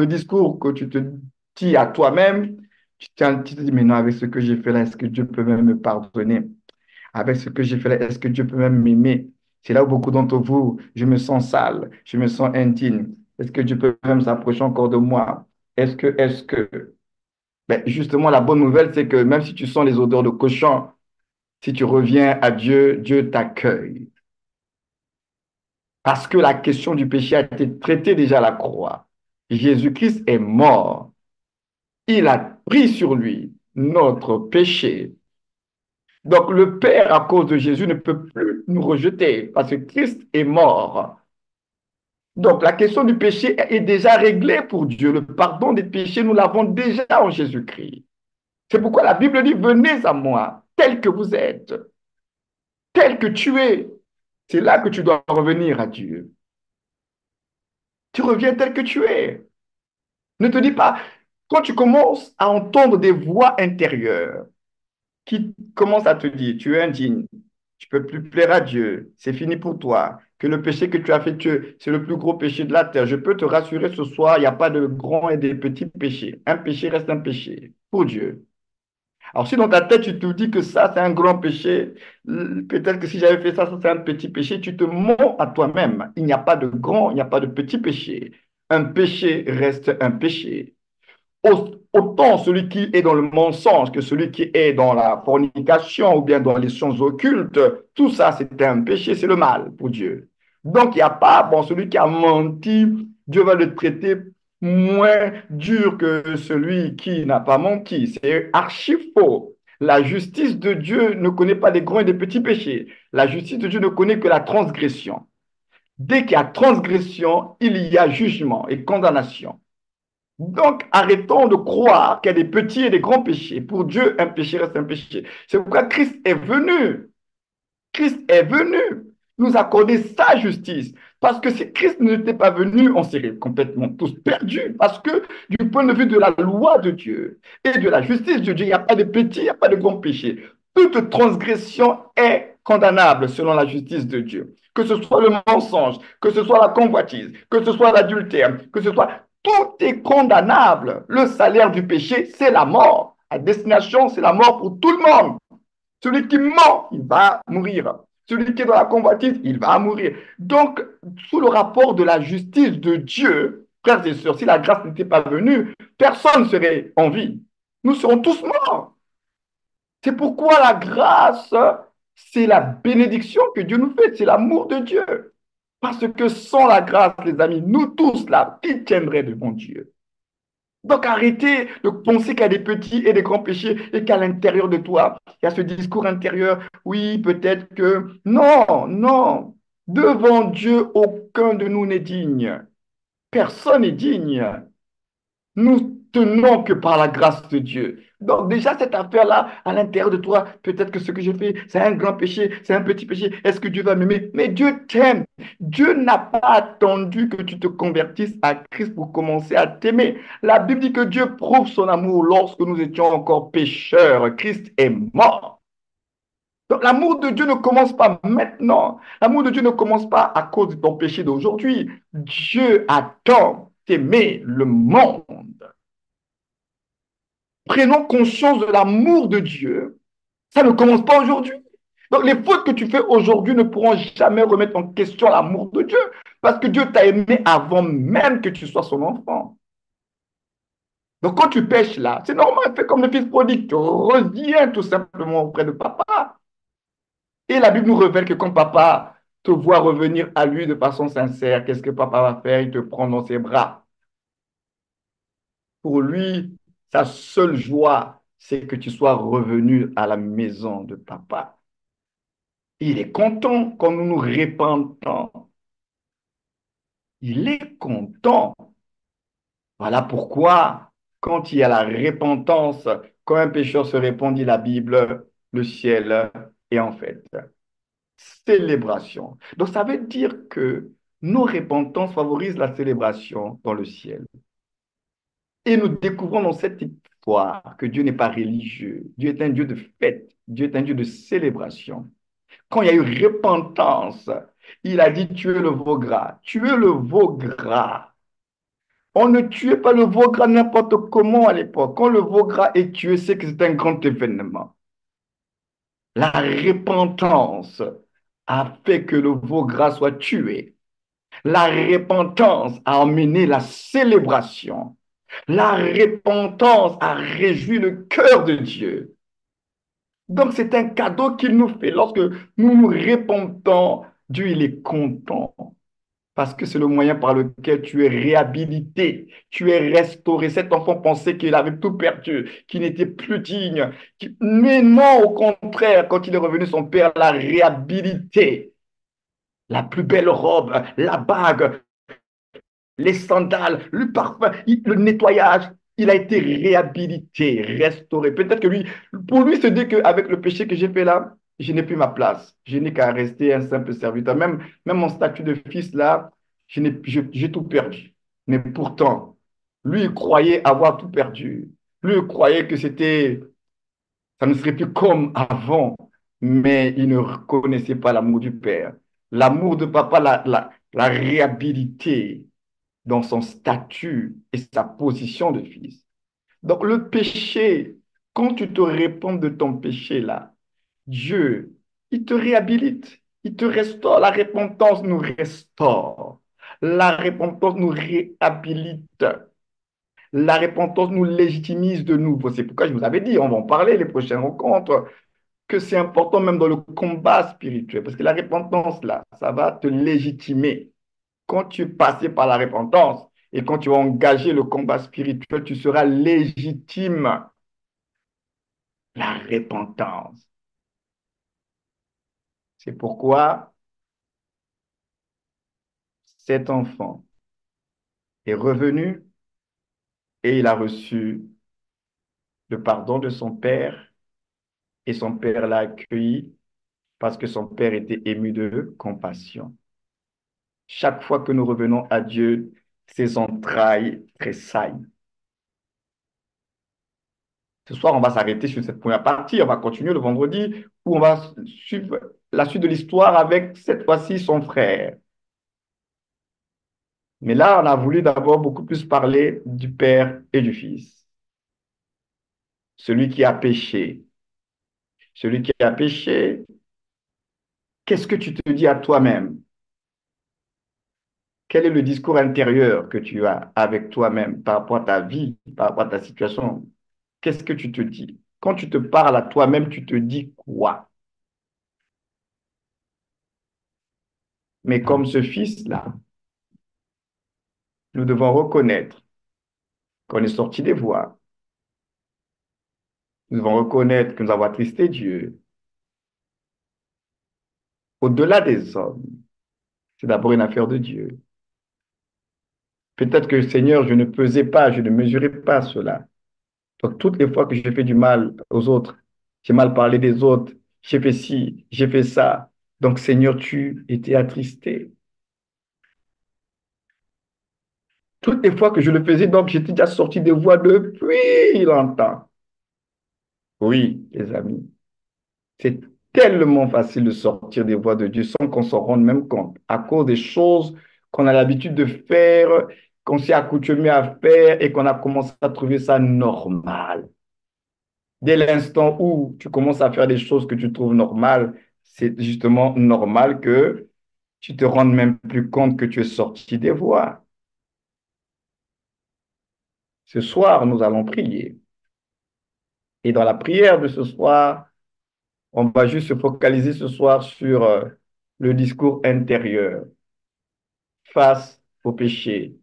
discours que tu te dis à toi-même, tu te dis, mais non, avec ce que j'ai fait là, est-ce que Dieu peut même me pardonner? Avec ce que j'ai fait là, est-ce que Dieu peut même m'aimer? C'est là où beaucoup d'entre vous, je me sens sale, je me sens indigne. Est-ce que Dieu peut même s'approcher encore de moi? Est-ce que... Ben, justement, la bonne nouvelle, c'est que même si tu sens les odeurs de cochon, si tu reviens à Dieu, Dieu t'accueille. Parce que la question du péché a été traitée déjà à la croix. Jésus-Christ est mort. Il a pris sur lui notre péché. Donc le Père, à cause de Jésus, ne peut plus nous rejeter parce que Christ est mort. Donc la question du péché est déjà réglée pour Dieu. Le pardon des péchés, nous l'avons déjà en Jésus-Christ. C'est pourquoi la Bible dit, venez à moi, tel que vous êtes, tel que tu es. C'est là que tu dois revenir à Dieu. Tu reviens tel que tu es. Ne te dis pas, quand tu commences à entendre des voix intérieures qui commencent à te dire, tu es indigne, tu ne peux plus plaire à Dieu, c'est fini pour toi, que le péché que tu as fait, c'est le plus gros péché de la terre. Je peux te rassurer ce soir, il n'y a pas de grands et de petits péchés. Un péché reste un péché pour Dieu. Alors, si dans ta tête, tu te dis que ça, c'est un grand péché, peut-être que si j'avais fait ça, ça, c'est un petit péché, tu te mens à toi-même. Il n'y a pas de grand, il n'y a pas de petit péché. Un péché reste un péché. Autant celui qui est dans le mensonge que celui qui est dans la fornication ou bien dans les sciences occultes, tout ça, c'est un péché, c'est le mal pour Dieu. Donc, il n'y a pas, bon, celui qui a menti, Dieu va le traiter moins dur que celui qui n'a pas menti. C'est archi faux. La justice de Dieu ne connaît pas des grands et des petits péchés. La justice de Dieu ne connaît que la transgression. Dès qu'il y a transgression, il y a jugement et condamnation. Donc, arrêtons de croire qu'il y a des petits et des grands péchés. Pour Dieu, un péché reste un péché. C'est pourquoi Christ est venu. Christ est venu nous accorder sa justice. Parce que si Christ n'était pas venu, on serait complètement tous perdus. Parce que du point de vue de la loi de Dieu et de la justice de Dieu, il n'y a pas de petits, il n'y a pas de grands péchés. Toute transgression est condamnable selon la justice de Dieu. Que ce soit le mensonge, que ce soit la convoitise, que ce soit l'adultère, que ce soit... Tout est condamnable. Le salaire du péché, c'est la mort. La destination, c'est la mort pour tout le monde. Celui qui ment, il va mourir. Celui qui est dans la convoitise, il va mourir. Donc, sous le rapport de la justice de Dieu, frères et sœurs, si la grâce n'était pas venue, personne ne serait en vie. Nous serons tous morts. C'est pourquoi la grâce, c'est la bénédiction que Dieu nous fait, c'est l'amour de Dieu. Parce que sans la grâce, les amis, nous tous là, qui tiendrait devant Dieu? Donc arrêtez de penser qu'il y a des petits et des grands péchés et qu'à l'intérieur de toi, il y a ce discours intérieur, oui, peut-être que... Non, non. Devant Dieu, aucun de nous n'est digne. Personne n'est digne. Nous tenons que par la grâce de Dieu. Donc déjà, cette affaire-là, à l'intérieur de toi, peut-être que ce que j'ai fait, c'est un grand péché, c'est un petit péché. Est-ce que Dieu va m'aimer? Mais Dieu t'aime. Dieu n'a pas attendu que tu te convertisses à Christ pour commencer à t'aimer. La Bible dit que Dieu prouve son amour lorsque nous étions encore pécheurs. Christ est mort. Donc l'amour de Dieu ne commence pas maintenant. L'amour de Dieu ne commence pas à cause de ton péché d'aujourd'hui. Dieu attend d'aimer le monde. Prenons conscience de l'amour de Dieu. Ça ne commence pas aujourd'hui. Donc les fautes que tu fais aujourd'hui ne pourront jamais remettre en question l'amour de Dieu. Parce que Dieu t'a aimé avant même que tu sois son enfant. Donc quand tu pêches là, c'est normal, fais comme le fils prodigue. Tu reviens tout simplement auprès de papa. Et la Bible nous révèle que quand papa te voit revenir à lui de façon sincère, qu'est-ce que papa va faire? Il te prend dans ses bras. Pour lui, sa seule joie, c'est que tu sois revenu à la maison de papa. Il est content quand nous nous repentons. Il est content. Voilà pourquoi, quand il y a la repentance, quand un pécheur se répand, dit la Bible, le ciel est en fait célébration. Donc ça veut dire que nos repentances favorisent la célébration dans le ciel. Et nous découvrons dans cette histoire que Dieu n'est pas religieux. Dieu est un Dieu de fête. Dieu est un Dieu de célébration. Quand il y a eu repentance, il a dit tuez le veau gras. Tuez le veau gras. On ne tuait pas le veau gras n'importe comment à l'époque. Quand le veau gras est tué, c'est que c'est un grand événement. La repentance a fait que le veau gras soit tué. La repentance a amené la célébration. La repentance a réjoui le cœur de Dieu. Donc c'est un cadeau qu'il nous fait. Lorsque nous nous repentons, Dieu il est content. Parce que c'est le moyen par lequel tu es réhabilité, tu es restauré. Cet enfant pensait qu'il avait tout perdu, qu'il n'était plus digne. Mais non, au contraire, quand il est revenu, son père l'a réhabilité. La plus belle robe, la bague, les sandales, le parfum, le nettoyage, il a été réhabilité, restauré. Peut-être que lui, pour lui, se dit qu'avec le péché que j'ai fait là, je n'ai plus ma place. Je n'ai qu'à rester un simple serviteur. Même mon statut de fils là, j'ai tout perdu. Mais pourtant, lui, il croyait avoir tout perdu. Lui, il croyait que ça ne serait plus comme avant. Mais il ne reconnaissait pas l'amour du Père. L'amour de papa l'a réhabilité dans son statut et sa position de fils. Donc le péché Quand tu te répands de ton péché là, Dieu, il te réhabilite, il te restaure. La repentance nous restaure. La repentance nous réhabilite. La repentance nous légitimise de nouveau. C'est pourquoi je vous avais dit, on va en parler les prochaines rencontres, que c'est important même dans le combat spirituel. Parce que la repentance là, ça va te légitimer. Quand tu es passé par la repentance et quand tu vas engager le combat spirituel, tu seras légitime. La repentance. C'est pourquoi cet enfant est revenu et il a reçu le pardon de son père et son père l'a accueilli parce que son père était ému de compassion. Chaque fois que nous revenons à Dieu, ses entrailles tressaillent. Ce soir, on va s'arrêter sur cette première partie. On va continuer le vendredi où on va suivre la suite de l'histoire avec cette fois-ci son frère. Mais là, on a voulu d'abord beaucoup plus parler du père et du fils. Celui qui a péché. Celui qui a péché, qu'est-ce que tu te dis à toi-même? Quel est le discours intérieur que tu as avec toi-même par rapport à ta vie, par rapport à ta situation? Qu'est-ce que tu te dis? Quand tu te parles à toi-même, tu te dis quoi? Mais comme ce fils-là, nous devons reconnaître qu'on est sorti des voies. Nous devons reconnaître que nous avons attristé Dieu. Au-delà des hommes, c'est d'abord une affaire de Dieu. Peut-être que, Seigneur, je ne pesais pas, je ne mesurais pas cela. Donc, toutes les fois que j'ai fait du mal aux autres, j'ai mal parlé des autres, j'ai fait ci, j'ai fait ça. Donc, Seigneur, tu étais attristé. Toutes les fois que je le faisais, donc, j'étais déjà sorti des voies depuis longtemps. Oui, les amis, c'est tellement facile de sortir des voies de Dieu sans qu'on s'en rende même compte, à cause des choses qu'on a l'habitude de faire, qu'on s'est accoutumé à faire et qu'on a commencé à trouver ça normal. Dès l'instant où tu commences à faire des choses que tu trouves normales, c'est justement normal que tu te rendes même plus compte que tu es sorti des voies. Ce soir, nous allons prier. Et dans la prière de ce soir, on va juste se focaliser ce soir sur le discours intérieur face au péché,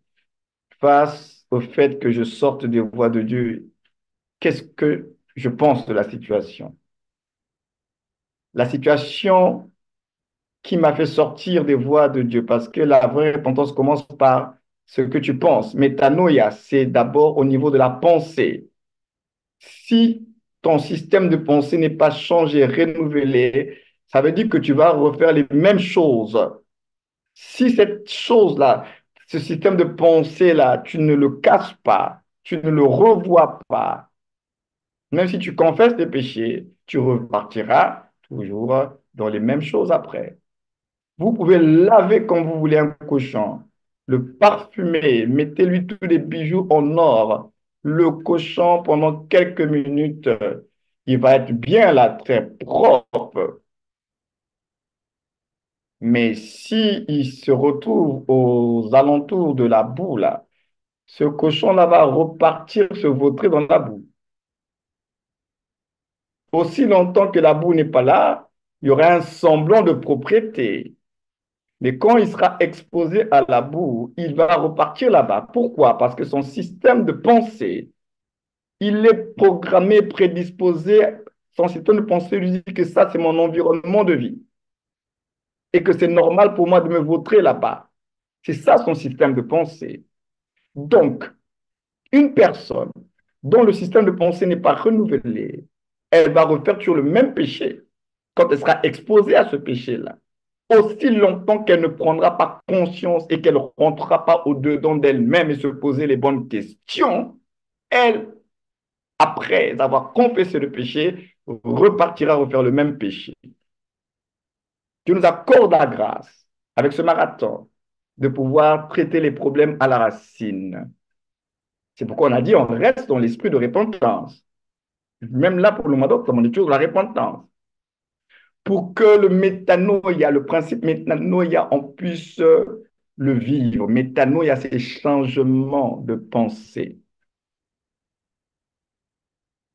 face au fait que je sorte des voies de Dieu. Qu'est-ce que je pense de la situation? La situation qui m'a fait sortir des voies de Dieu, parce que la vraie repentance commence par ce que tu penses. Métanoïa, c'est d'abord au niveau de la pensée. Si ton système de pensée n'est pas changé, renouvelé, ça veut dire que tu vas refaire les mêmes choses. Si cette chose-là, ce système de pensée-là, tu ne le casses pas, tu ne le revois pas, même si tu confesses tes péchés, tu repartiras toujours dans les mêmes choses après. Vous pouvez laver comme vous voulez un cochon, le parfumer, mettez-lui tous les bijoux en or. Le cochon, pendant quelques minutes, il va être bien là, très propre. Mais si il se retrouve aux alentours de la boue, là, ce cochon-là va repartir se vautrer dans la boue. Aussi longtemps que la boue n'est pas là, il y aura un semblant de propriété. Mais quand il sera exposé à la boue, il va repartir là-bas. Pourquoi? Parce que son système de pensée, il est programmé, prédisposé. Son système de pensée lui dit que ça, c'est mon environnement de vie et que c'est normal pour moi de me vautrer là-bas. C'est ça son système de pensée. Donc, une personne dont le système de pensée n'est pas renouvelé, elle va refaire toujours le même péché quand elle sera exposée à ce péché-là. Aussi longtemps qu'elle ne prendra pas conscience et qu'elle ne rentrera pas au-dedans d'elle-même et se poser les bonnes questions, elle, après avoir confessé le péché, repartira refaire le même péché. Dieu nous accorde la grâce, avec ce marathon, de pouvoir traiter les problèmes à la racine. C'est pourquoi on a dit on reste dans l'esprit de repentance. Même là, pour le mois d'octobre, on est toujours la repentance. Pour que le métanoïa, le principe métanoïa, on puisse le vivre. Métanoïa, c'est changement de pensée.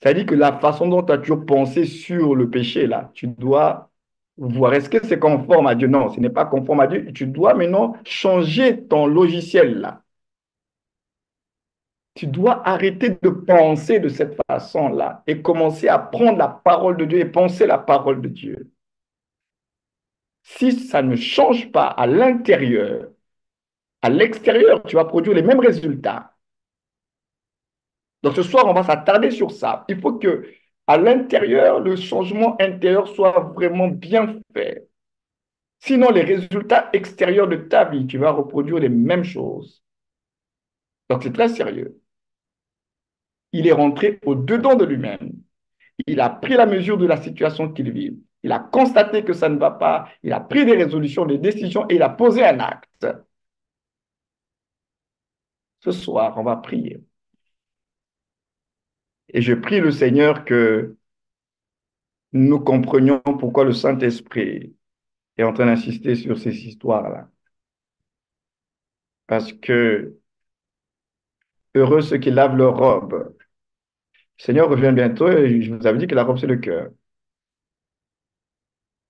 C'est-à-dire que la façon dont tu as toujours pensé sur le péché, là, tu dois voir, est-ce que c'est conforme à Dieu? Non, ce n'est pas conforme à Dieu. Tu dois maintenant changer ton logiciel, là. Tu dois arrêter de penser de cette façon-là et commencer à prendre la parole de Dieu et penser la parole de Dieu. Si ça ne change pas à l'extérieur, tu vas produire les mêmes résultats. Donc ce soir, on va s'attarder sur ça. Il faut que à l'intérieur, le changement intérieur soit vraiment bien fait. Sinon, les résultats extérieurs de ta vie, tu vas reproduire les mêmes choses. Donc c'est très sérieux. Il est rentré au-dedans de lui-même. Il a pris la mesure de la situation qu'il vit. Il a constaté que ça ne va pas. Il a pris des résolutions, des décisions et il a posé un acte. Ce soir, on va prier. Et je prie le Seigneur que nous comprenions pourquoi le Saint-Esprit est en train d'insister sur ces histoires-là. Parce que heureux ceux qui lavent leur robe. Le Seigneur revient bientôt et je vous avais dit que la robe, c'est le cœur.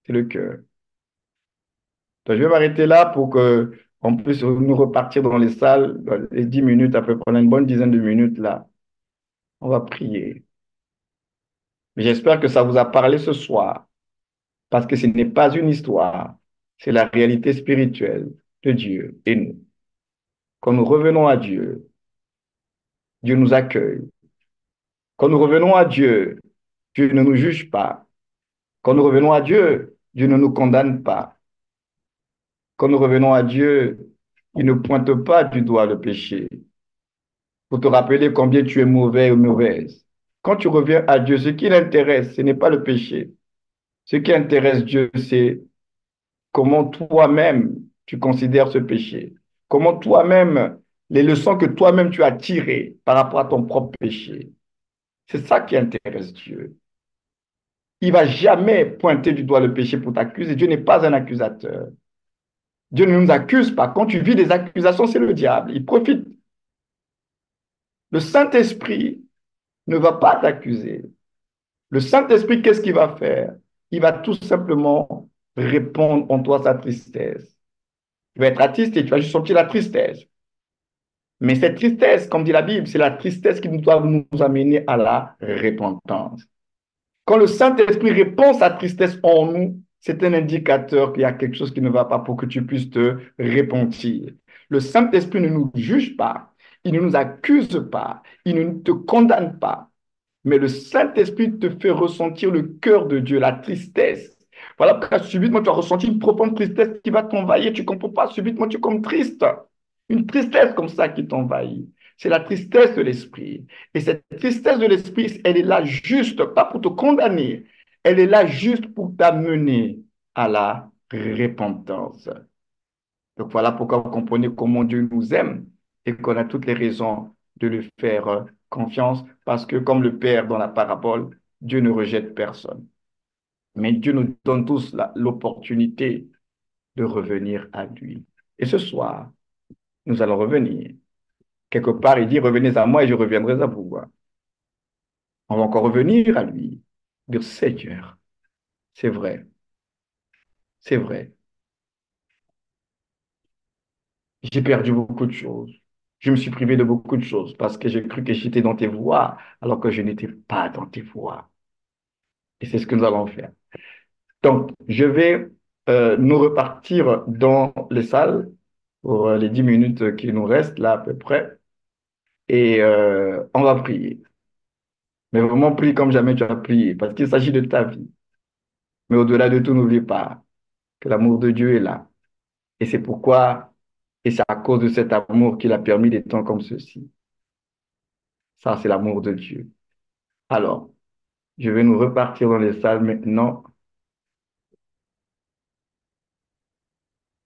C'est le cœur. Donc, je vais m'arrêter là pour que on puisse nous repartir dans les salles, dans les 10 minutes à peu près, une bonne dizaine de minutes là. On va prier. Mais j'espère que ça vous a parlé ce soir, parce que ce n'est pas une histoire, c'est la réalité spirituelle de Dieu et nous. Quand nous revenons à Dieu, Dieu nous accueille. Quand nous revenons à Dieu, Dieu ne nous juge pas. Quand nous revenons à Dieu, Dieu ne nous condamne pas. Quand nous revenons à Dieu, il ne pointe pas du doigt le péché pour te rappeler combien tu es mauvais ou mauvaise. Quand tu reviens à Dieu, ce qui l'intéresse, ce n'est pas le péché. Ce qui intéresse Dieu, c'est comment toi-même tu considères ce péché. Comment toi-même, les leçons que toi-même tu as tirées par rapport à ton propre péché. C'est ça qui intéresse Dieu. Il va jamais pointer du doigt le péché pour t'accuser. Dieu n'est pas un accusateur. Dieu ne nous accuse pas. Quand tu vis des accusations, c'est le diable. Il profite. Le Saint-Esprit ne va pas t'accuser. Le Saint-Esprit, qu'est-ce qu'il va faire? Il va tout simplement répondre en toi sa tristesse. Tu vas être triste et tu vas juste sentir la tristesse. Mais cette tristesse, comme dit la Bible, c'est la tristesse qui doit nous amener à la repentance. Quand le Saint-Esprit répond sa tristesse en nous, c'est un indicateur qu'il y a quelque chose qui ne va pas pour que tu puisses te repentir. Le Saint-Esprit ne nous juge pas, il ne nous accuse pas, il ne te condamne pas. Mais le Saint-Esprit te fait ressentir le cœur de Dieu, la tristesse. Voilà pourquoi subitement tu as ressenti une profonde tristesse qui va t'envahir. Tu ne comprends pas, subitement tu es comme triste. Une tristesse comme ça qui t'envahit. C'est la tristesse de l'esprit. Et cette tristesse de l'esprit, elle est là juste, pas pour te condamner, elle est là juste pour t'amener à la repentance. Donc voilà pourquoi vous comprenez comment Dieu nous aime et qu'on a toutes les raisons de lui faire confiance, parce que comme le Père dans la parabole, Dieu ne rejette personne. Mais Dieu nous donne tous l'opportunité de revenir à lui. Et ce soir, nous allons revenir. Quelque part, il dit, revenez à moi et je reviendrai à vous. On va encore revenir à lui, dire, Seigneur, c'est vrai, c'est vrai. J'ai perdu beaucoup de choses. Je me suis privé de beaucoup de choses parce que j'ai cru que j'étais dans tes voies alors que je n'étais pas dans tes voies. Et c'est ce que nous allons faire. Donc, je vais nous repartir dans les salles pour les 10 minutes qui nous restent là à peu près. Et on va prier. Mais vraiment prier comme jamais tu as prié parce qu'il s'agit de ta vie. Mais au-delà de tout, n'oublie pas que l'amour de Dieu est là. Et c'est pourquoi, et c'est à cause de cet amour qu'il a permis des temps comme ceci. Ça, c'est l'amour de Dieu. Alors, je vais nous repartir dans les salles maintenant.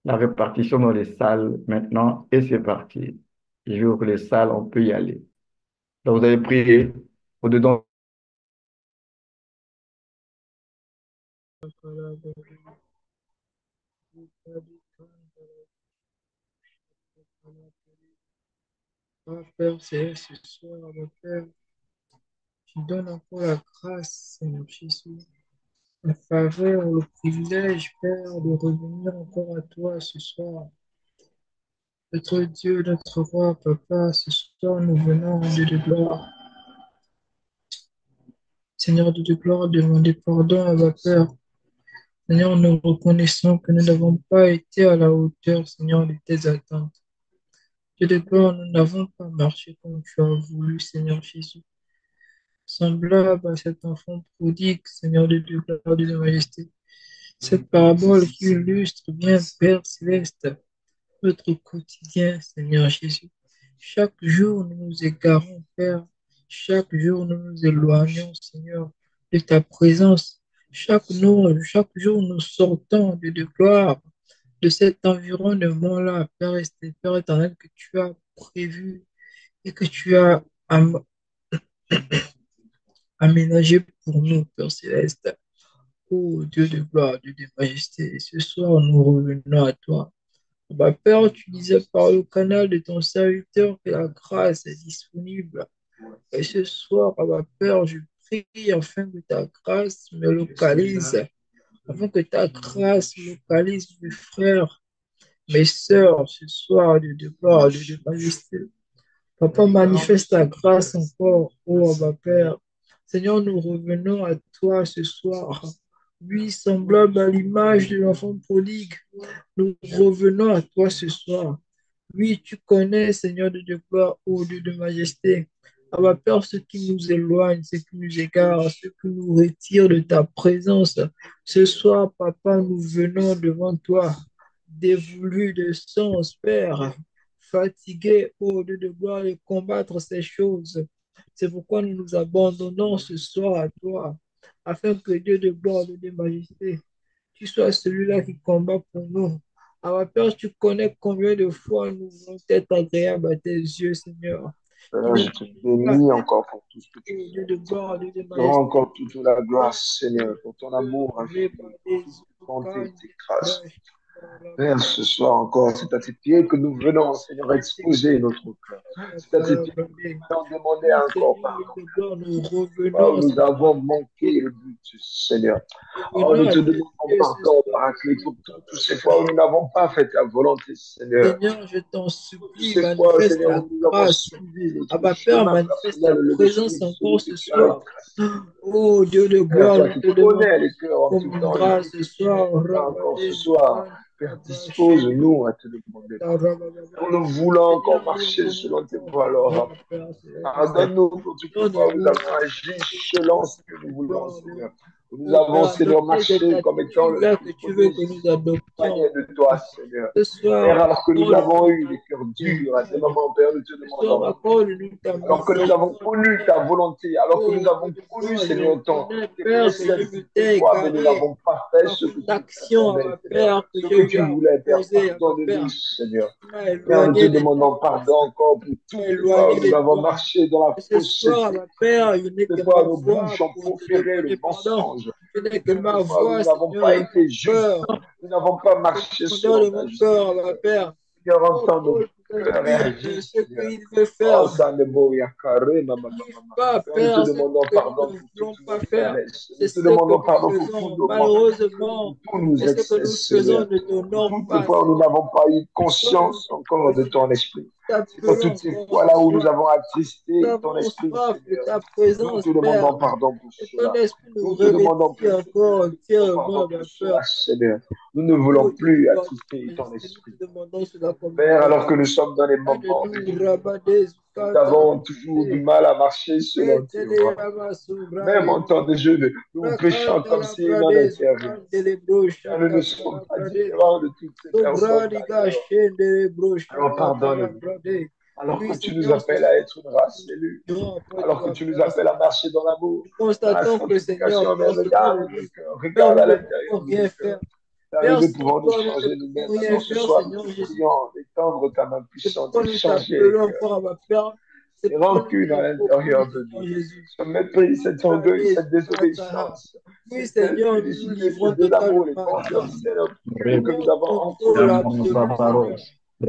La répartition dans les salles maintenant. Et c'est parti. J'ouvre les salles, on peut y aller. Donc, vous avez prié au-dedans Père, c'est ce soir, mon Père, tu donnes encore la grâce, Seigneur Jésus, la faveur, le privilège, Père, de revenir encore à toi ce soir. Notre Dieu, notre roi, Papa, ce soir, nous venons, Dieu de gloire. Seigneur Dieu de gloire, demander pardon à ma Père. Seigneur, nous reconnaissons que nous n'avons pas été à la hauteur, Seigneur, de tes attentes. Dieu de gloire, nous n'avons pas marché comme tu as voulu, Seigneur Jésus. Semblable à cet enfant prodigue, Seigneur de Dieu, gloire de majesté. Cette parabole qui illustre bien, Père céleste, notre quotidien, Seigneur Jésus. Chaque jour, nous nous égarons, Père. Chaque jour, nous nous éloignons, Seigneur, de ta présence. Chaque jour, nous sortons de gloire de cet environnement-là, Père éternel, que tu as prévu et que tu as aménagé pour nous, Père céleste. Oh Dieu de gloire, Dieu de majesté, ce soir, nous revenons à toi. Père, tu disais par le canal de ton serviteur que la grâce est disponible. Et ce soir, Père, je prie afin que ta grâce me localise, afin que ta grâce localise mes frères, mes sœurs, ce soir, de gloire, de majesté. Papa, manifeste ta grâce encore, oh Père. Seigneur, nous revenons à toi ce soir. Oui, semblable à l'image de l'enfant prodigue, nous revenons à toi ce soir. Oui, tu connais, Seigneur de Dieu, gloire, ô Dieu de majesté. Père, ce qui nous éloigne, ce qui nous égare, ce qui nous retire de ta présence. Ce soir, Papa, nous venons devant toi, dévolus de sens, Père, fatigués, ô Dieu de gloire, de combattre ces choses. C'est pourquoi nous nous abandonnons ce soir à toi, afin que Dieu de gloire, Dieu de majesté, tu sois celui-là qui combat pour nous. Père, tu connais combien de fois nous voulons être agréables à tes yeux, Seigneur. Qui Seigneur, ne je te peut pas bénis être, encore pour tout ce que tu oh Dieu fais. de gloire, Dieu de Je te rends majesté. encore toute la Oh, grâce, Seigneur, pour ton amour infini, pour toute tes bontés, tes grâces. Père, ce soir encore, c'est à tes pieds que nous venons, Seigneur, exposer notre cœur. C'est à tes pieds que nous venons demander oui, encore Seigneur, pardon. de gloire, nous Là où revenons, nous Seigneur, avons à tes pieds. manqué le but, Seigneur. Oh, Revenons nous à te tes demandons pieds ce pardon, soir, Paraclet, pour toutes ces fois où Père. nous n'avons pas fait ta volonté, Seigneur. Seigneur, je t'en Pour toutes supplie, ces fois, manifeste Seigneur, ta où nous avons grâce. suivi notre Père, chemin manifeste ta personnel, le présence dessus, encore celui que ce tu avais soir. tracé. Oh Dieu de Père, gloire, toi nous qui te connais les demandons cœurs en tout comme temps, je grâce prie ce que tu soir. nous as encore ce soir. Père, dispose-nous à te demander pardon. Pour nous voulant Seigneur, encore nous marcher voulons selon tes encore voies, pardon, alors Père céleste. pardonne-nous pour toutes les Seigneur, fois nous où nous voulons avons agi selon pardon, ce que nous voulons, gloire, Seigneur. Où nous oh avons, Père, Seigneur, adopter cette marché comme étant le attitude-là que plus tu veux que nous adoptions. éloigné de toi, Seigneur. Ce soir, Père, alors que nous avons accorde-nous eu ta les cœurs durs à des miséricorde. moments, Père, nous te Ce soir, demandons pardon. accorde-nous ta Alors que nous avons miséricorde, connu Père. ta volonté, alors que nous Oh Dieu avons de connu, gloire, je Seigneur, reconnais, tes Père, que je préceptes, me tes t'ai lois, mais nous égaré n'avons pas fait par ce que une tu action, attendais, Seigneur. Père, que Ce j'ai que eu tu à voulais, Père, poser, pardonne-nous, Père, Seigneur. qui m'a Père, nous te éloigné de ta demandons grâce, pardon encore pour qui m'a toutes les fois éloigné où nous de avons toi. marché dans la Et ce soir, fausseté. Père, je n'ai Toutes que les fois ma où nos voix bouches ont pour te proféré le demander pardon. mensonge. Je n'ai que Toutes ma les fois où voix, nous n'avons Seigneur, pas et mon été justes. cœur, Nous n'avons pas le marché fondeur selon de ta mon justice. cœur, Père. Seigneur, Oh entends nos Paul, pour cœurs et dire agis, ce Seigneur. qu'il veut Oh, faire. ça ne vaut rien carré, N'arrive pas à Père, nous te faire ce demandons que nous pardon ne pour voulons toutes nos pas faire. faiblesses. C'est Nous te ce que demandons nous pardon pour tous faisons. nos manques, pour Malheureusement, tous nos et ce que excès, nous faisons Seigneur. ne Pour t'honore toutes les pas, fois où nous Seigneur. n'avons pas eu Sois conscience encore de ton esprit. C'est pour t'appelons toutes ces encore ce fois-là où nous soir. avons Nous attristé ton avons esprit, soif de Seigneur. ta Nous présence, te Père. demandons pardon pour Et ton cela. esprit nous Nous te demandons revêtit plus, encore Seigneur. Nous te demandons entièrement, pardon ma pour peur. cela, Seigneur. Nous ne Oh voulons Dieu de plus gloire, attrister ton majesté, nous esprit. te demandons cela comme Père, alors grâce. que nous sommes dans les moments de Aide-nous, vie, Rabadez, nous Kata, avons toujours du mal à marcher selon tes Etele voies. Même Ramasura, en temps de jeu, nous péchons Rakanda comme la s'il n'en Brades, était rien. Kandele Brosha, Car nous ne Kata sommes la pas Brades, différents de toutes ces personnes Sobradiga d'ailleurs. Shendele Brosha, Alors Kata la pardonne-nous. Brades. Alors que Oui, tu nous Seigneur, ce appelles à soir, être une race nous élue. irons après Alors que toi, tu nous Père appelles à Céleste. marcher dans l'amour, Nous dans la constatons que, Seigneur, sanctification. Mais Père, sans toi, regarde le cœur, Père, regarde nous à ne pouvons l'intérieur de rien nos faire. cœurs. Père, D'arriver sans pouvant nous toi, nous ne changer nous-mêmes. pouvons rien Alors ce faire, soir, nous Seigneur te Jésus. prions d'étendre ta main C'est puissante pourquoi et nous changer les t'appelons cœurs. encore à ma Père. et cette rancune à envie l'intérieur profonde, de Seigneur nous. Jésus. Ce mépris, cet orgueil, cette désobéissance, Oui, cette Seigneur, nous nous impudicité, ce livrons désamour, les totalement à toi. conflits, le orgueil que Prends nous avons contrôle encourus. absolu, Seigneur.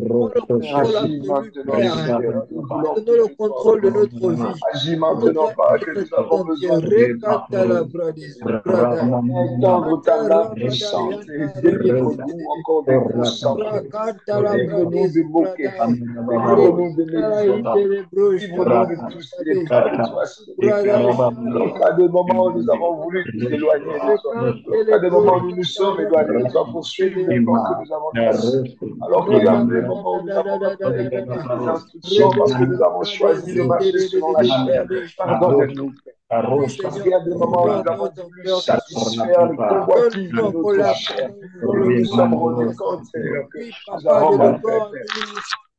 Prends le Père, contrôle agis absolu, maintenant, Père. Seigneur. Nous voulons Donne-nous plus le de toi. contrôle de notre vie. Agis On maintenant, voudrait Père, que être nous tout avons entier. besoin de Rekata la t'écouter, brades, Seigneur. brada. Entendre ta Mata voix rabada puissante et yanda délivre-nous rabide. encore des gros sanglets. Rakata la Délivre-nous brades, des brada. moqueries. Délivre-nous de Rekata mépris. indele brosh, Délivre-nous de tout ce qui n'est brada. pas de toi, Seigneur. Brada Alors, yanda qu'à des moments où nous avons rabide. voulu nous éloigner de toi, alors Rekantele qu'à des moments où nous nous broshanda sommes éloignés de toi pour suivre rabide. les plans que nous avons tracés, alors qu'il y a des moments où nous n'avons même pas écouté tes instructions parce que nous avons choisi de marcher selon la chair. Pardonne-nous, Père. Oui, Parce Seigneur, qu'il y a des nous moments où ouvrons nous encore avons ton voulu cœur, Seigneur. satisfaire les convoitises Donne-nous de encore notre la chair. nous Et ouvrons nous le nous cœur, sommes Seigneur. rendus compte, Seigneur, que Oui, nous Papa avons de mal fait, gloire, Père.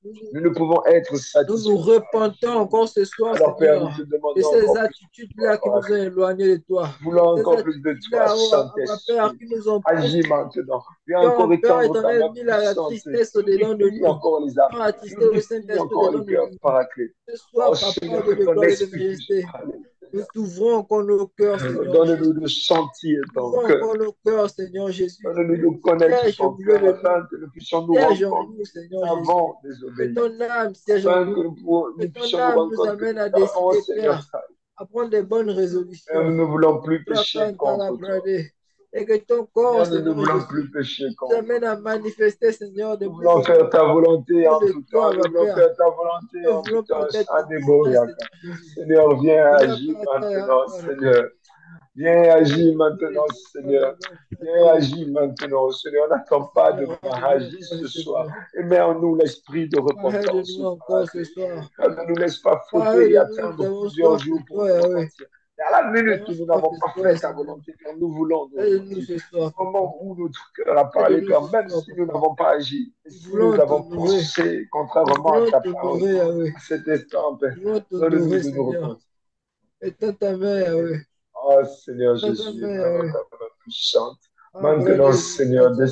nous, Nous ne pouvons être nous satisfaits par le repentons jour. encore ce soir, Alors, Père, nous Seigneur, te de demandons ces encore plus de attitudes-là toi, qui nous ont éloignés de toi. nous voulons Ces encore plus de toi, attitudes-là, oh, Abba Père, Saint-Esprit. qui nous ont Agis poussés, maintenant. Viens qui ont, encore Père étendre ta éternel, main mis la puissante. tristesse au-dedans de Purifie nous, encore les qui âmes. ont attristé le Purifie Saint-Esprit encore au-dedans les de cœurs, nous. Paraclet. Ce Oh soir, Papa Seigneur, de que ton gloire et de esprit puisse majesté, parler. nous Seigneur. t'ouvrons encore nos cœurs, Seigneur Jésus. Donne-nous de sentir Nous ton ouvrons cœur. encore nos cœurs, Seigneur Jésus. Donne-nous de connaître Siège au ton milieu cœur de nous. afin que nous puissions nous Siège rendre en compte nous, que nous Seigneur Jésus. avons Que désobéi. ton âme siège en Afin que nous. Que nous ton puissions nous âme rendre nous compte que amène à nous avons, décider, Seigneur, Père, trahi. à prendre des bonnes Seigneur, nous résolutions. ne voulons plus pécher Rakanta la contre toi. brade. Et que ton corps, Seigneur, nous ne Seigneur voulons Jésus, plus pécher nous contre amène toi. à manifester, Seigneur, de Nous plus voulons en plus faire ta volonté en de tout toi, temps. Nous ma voulons Père. faire ta volonté Nous en tout voulons temps. porter ton portrait, Adéboriaca. Seigneur Jésus. Seigneur, viens agir Rakata ya maintenant, brade. Seigneur. Viens agir maintenant, Seigneur. Viens agir maintenant, Seigneur. N'attends pas de Seigneur, moi. aide-nous Agis encore ce ce soir. soir. Et mets en nous l'esprit de repentance. Aide-nous encore ce soir. Ne nous laisse pas fauter et Aide-nous, nous attendre avons plusieurs soif de jours pour toi, nous Yahweh. repentir. Et à la Nous minute avons où nous soif n'avons de pas toi, fait ta Seigneur. volonté, car nous voulons nous Aide-nous repentir. ce Au soir, Papa. moment où notre cœur a parlé, Aide-nous Père, ce même soir, si nous Papa. n'avons pas agi, et Nous si nous voulons avons t'honorer. pensé Nous contrairement à voulons ta parole, t'honorer, Yahweh. à cet instant, Père, Nous voulons donne-nous t'honorer, de nous Seigneur. repentir. Étends ta main, Yahweh. Oh Seigneur Étends ta Jésus, main, étends Yahweh. ta main puissante. Abra Maintenant, des Seigneur,